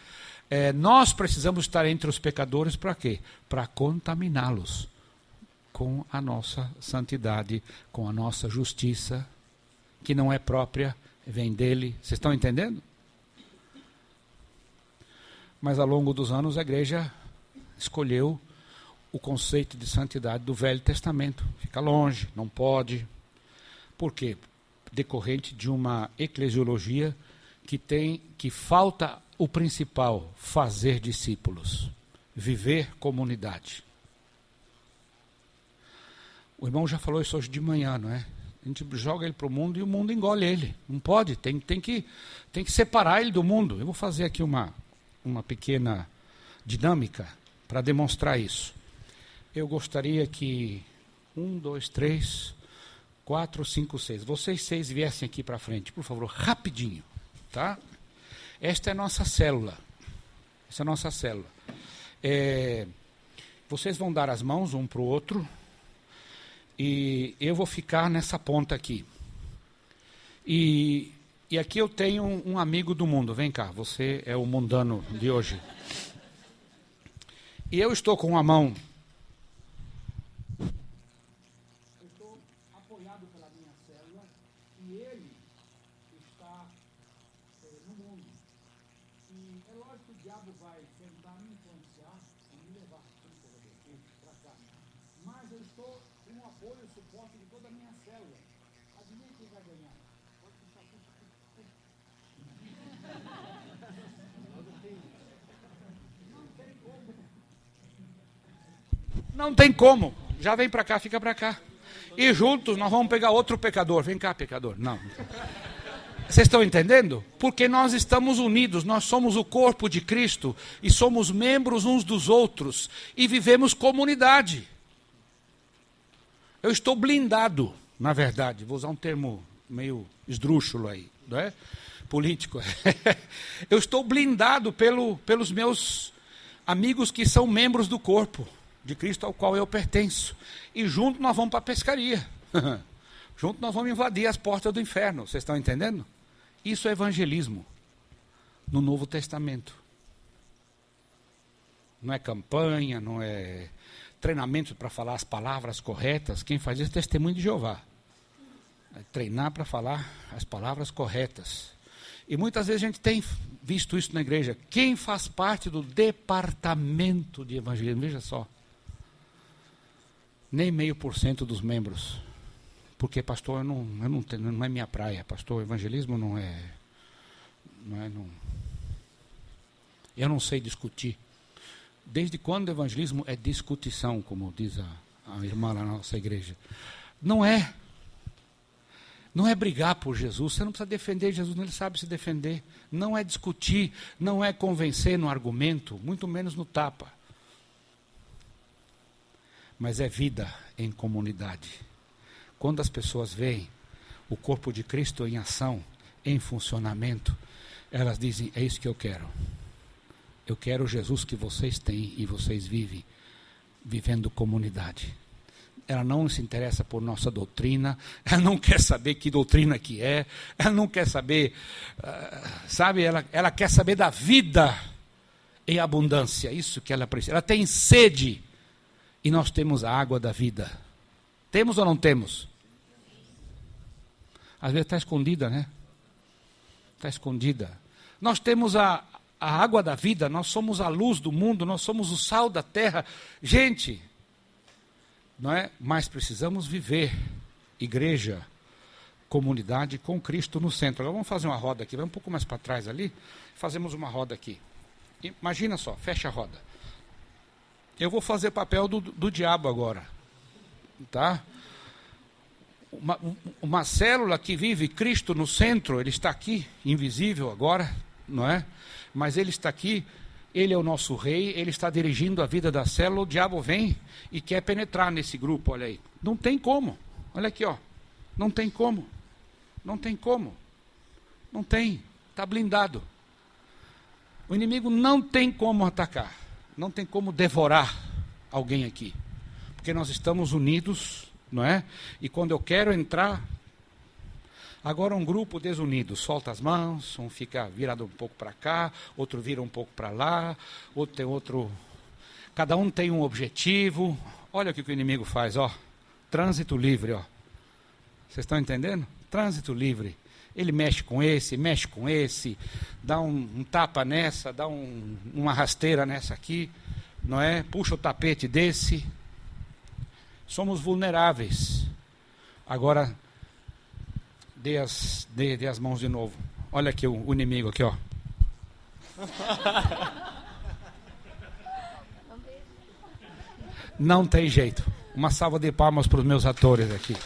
Nós precisamos estar entre os pecadores para quê? Para contaminá-los com a nossa santidade, com a nossa justiça, que não é própria, vem dele. Vocês estão entendendo? Mas ao longo dos anos a igreja escolheu o conceito de santidade do Velho Testamento. Fica longe, não pode. Por quê? Decorrente de uma eclesiologia que falta o principal, fazer discípulos, viver comunidade. O irmão já falou isso hoje de manhã, não é? A gente joga ele para o mundo e o mundo engole ele. Não pode, tem que separar ele do mundo. Eu vou fazer aqui uma pequena dinâmica para demonstrar isso. Eu gostaria que 1, 2, 3, 4, 5, 6. Vocês 6 viessem aqui para frente, por favor, rapidinho, tá? Esta é a nossa célula. Essa é a nossa célula. Vocês vão dar as mãos um para o outro e eu vou ficar nessa ponta aqui. E aqui eu tenho um amigo do mundo. Vem cá, você é o mundano de hoje. E eu estou com a mão. Eu estou apoiado pela minha célula e ele está no mundo. E é lógico que o diabo vai tentar me influenciar e me levar para cá. Mas eu estou com o apoio e o suporte de toda a minha célula. Adivinha quem vai ganhar? Não tem como. Já vem para cá, fica para cá. E juntos nós vamos pegar outro pecador. Vem cá, pecador. Não. Vocês estão entendendo? Porque nós estamos unidos, nós somos o corpo de Cristo e somos membros uns dos outros e vivemos comunidade. Eu estou blindado, na verdade, vou usar um termo meio esdrúxulo aí, não é? Político. Eu estou blindado pelos meus amigos que são membros do corpo de Cristo ao qual eu pertenço. E junto nós vamos para a pescaria. Junto nós vamos invadir as portas do inferno. Vocês estão entendendo? Isso é evangelismo no Novo Testamento. Não é campanha, não é treinamento para falar as palavras corretas. Quem faz isso é testemunho de Jeová. É treinar para falar as palavras corretas. E muitas vezes a gente tem visto isso na igreja. Quem faz parte do departamento de evangelismo? Veja só. Nem 0,5% dos membros. Porque, pastor, não é minha praia. Pastor, evangelismo não é. Eu não sei discutir. Desde quando o evangelismo é discutição, como diz a irmã lá na nossa igreja? Não é. Não é brigar por Jesus. Você não precisa defender Jesus, ele sabe se defender. Não é discutir, não é convencer no argumento, muito menos no tapa. Mas é vida em comunidade. Quando as pessoas veem o corpo de Cristo em ação, em funcionamento, elas dizem, é isso que eu quero. Eu quero o Jesus que vocês têm e vocês vivem, vivendo comunidade. Ela não se interessa por nossa doutrina, ela não quer saber que doutrina que é, ela não quer saber, sabe, ela quer saber da vida em abundância, isso que ela precisa. Ela tem sede e nós temos a água da vida. Temos ou não temos? Às vezes está escondida, né? Está escondida. Nós temos a água da vida, nós somos a luz do mundo, nós somos o sal da terra. Gente, não é? Mas precisamos viver igreja, comunidade com Cristo no centro. Agora vamos fazer uma roda aqui, vai um pouco mais para trás ali, fazemos uma roda aqui. Imagina só, fecha a roda. Eu vou fazer papel do diabo agora, tá? Uma célula que vive Cristo no centro, ele está aqui, invisível agora, não é? Mas ele está aqui, ele é o nosso rei, ele está dirigindo a vida da célula, o diabo vem e quer penetrar nesse grupo, olha aí. Não tem como, olha aqui, ó. Não tem como, não tem como, não tem, está blindado. O inimigo não tem como atacar, não tem como devorar alguém aqui, porque nós estamos unidos, não é? E quando eu quero entrar, agora um grupo desunido, solta as mãos, um fica virado um pouco para cá, outro vira um pouco para lá, outro tem outro, cada um tem um objetivo. Olha o que o inimigo faz, ó, trânsito livre, ó. Vocês estão entendendo? Trânsito livre. Ele mexe com esse, dá um tapa nessa, dá uma rasteira nessa aqui, não é? Puxa o tapete desse. Somos vulneráveis. Agora, dê as mãos de novo. Olha aqui o inimigo aqui, ó. Não tem jeito. Uma salva de palmas para os meus atores aqui.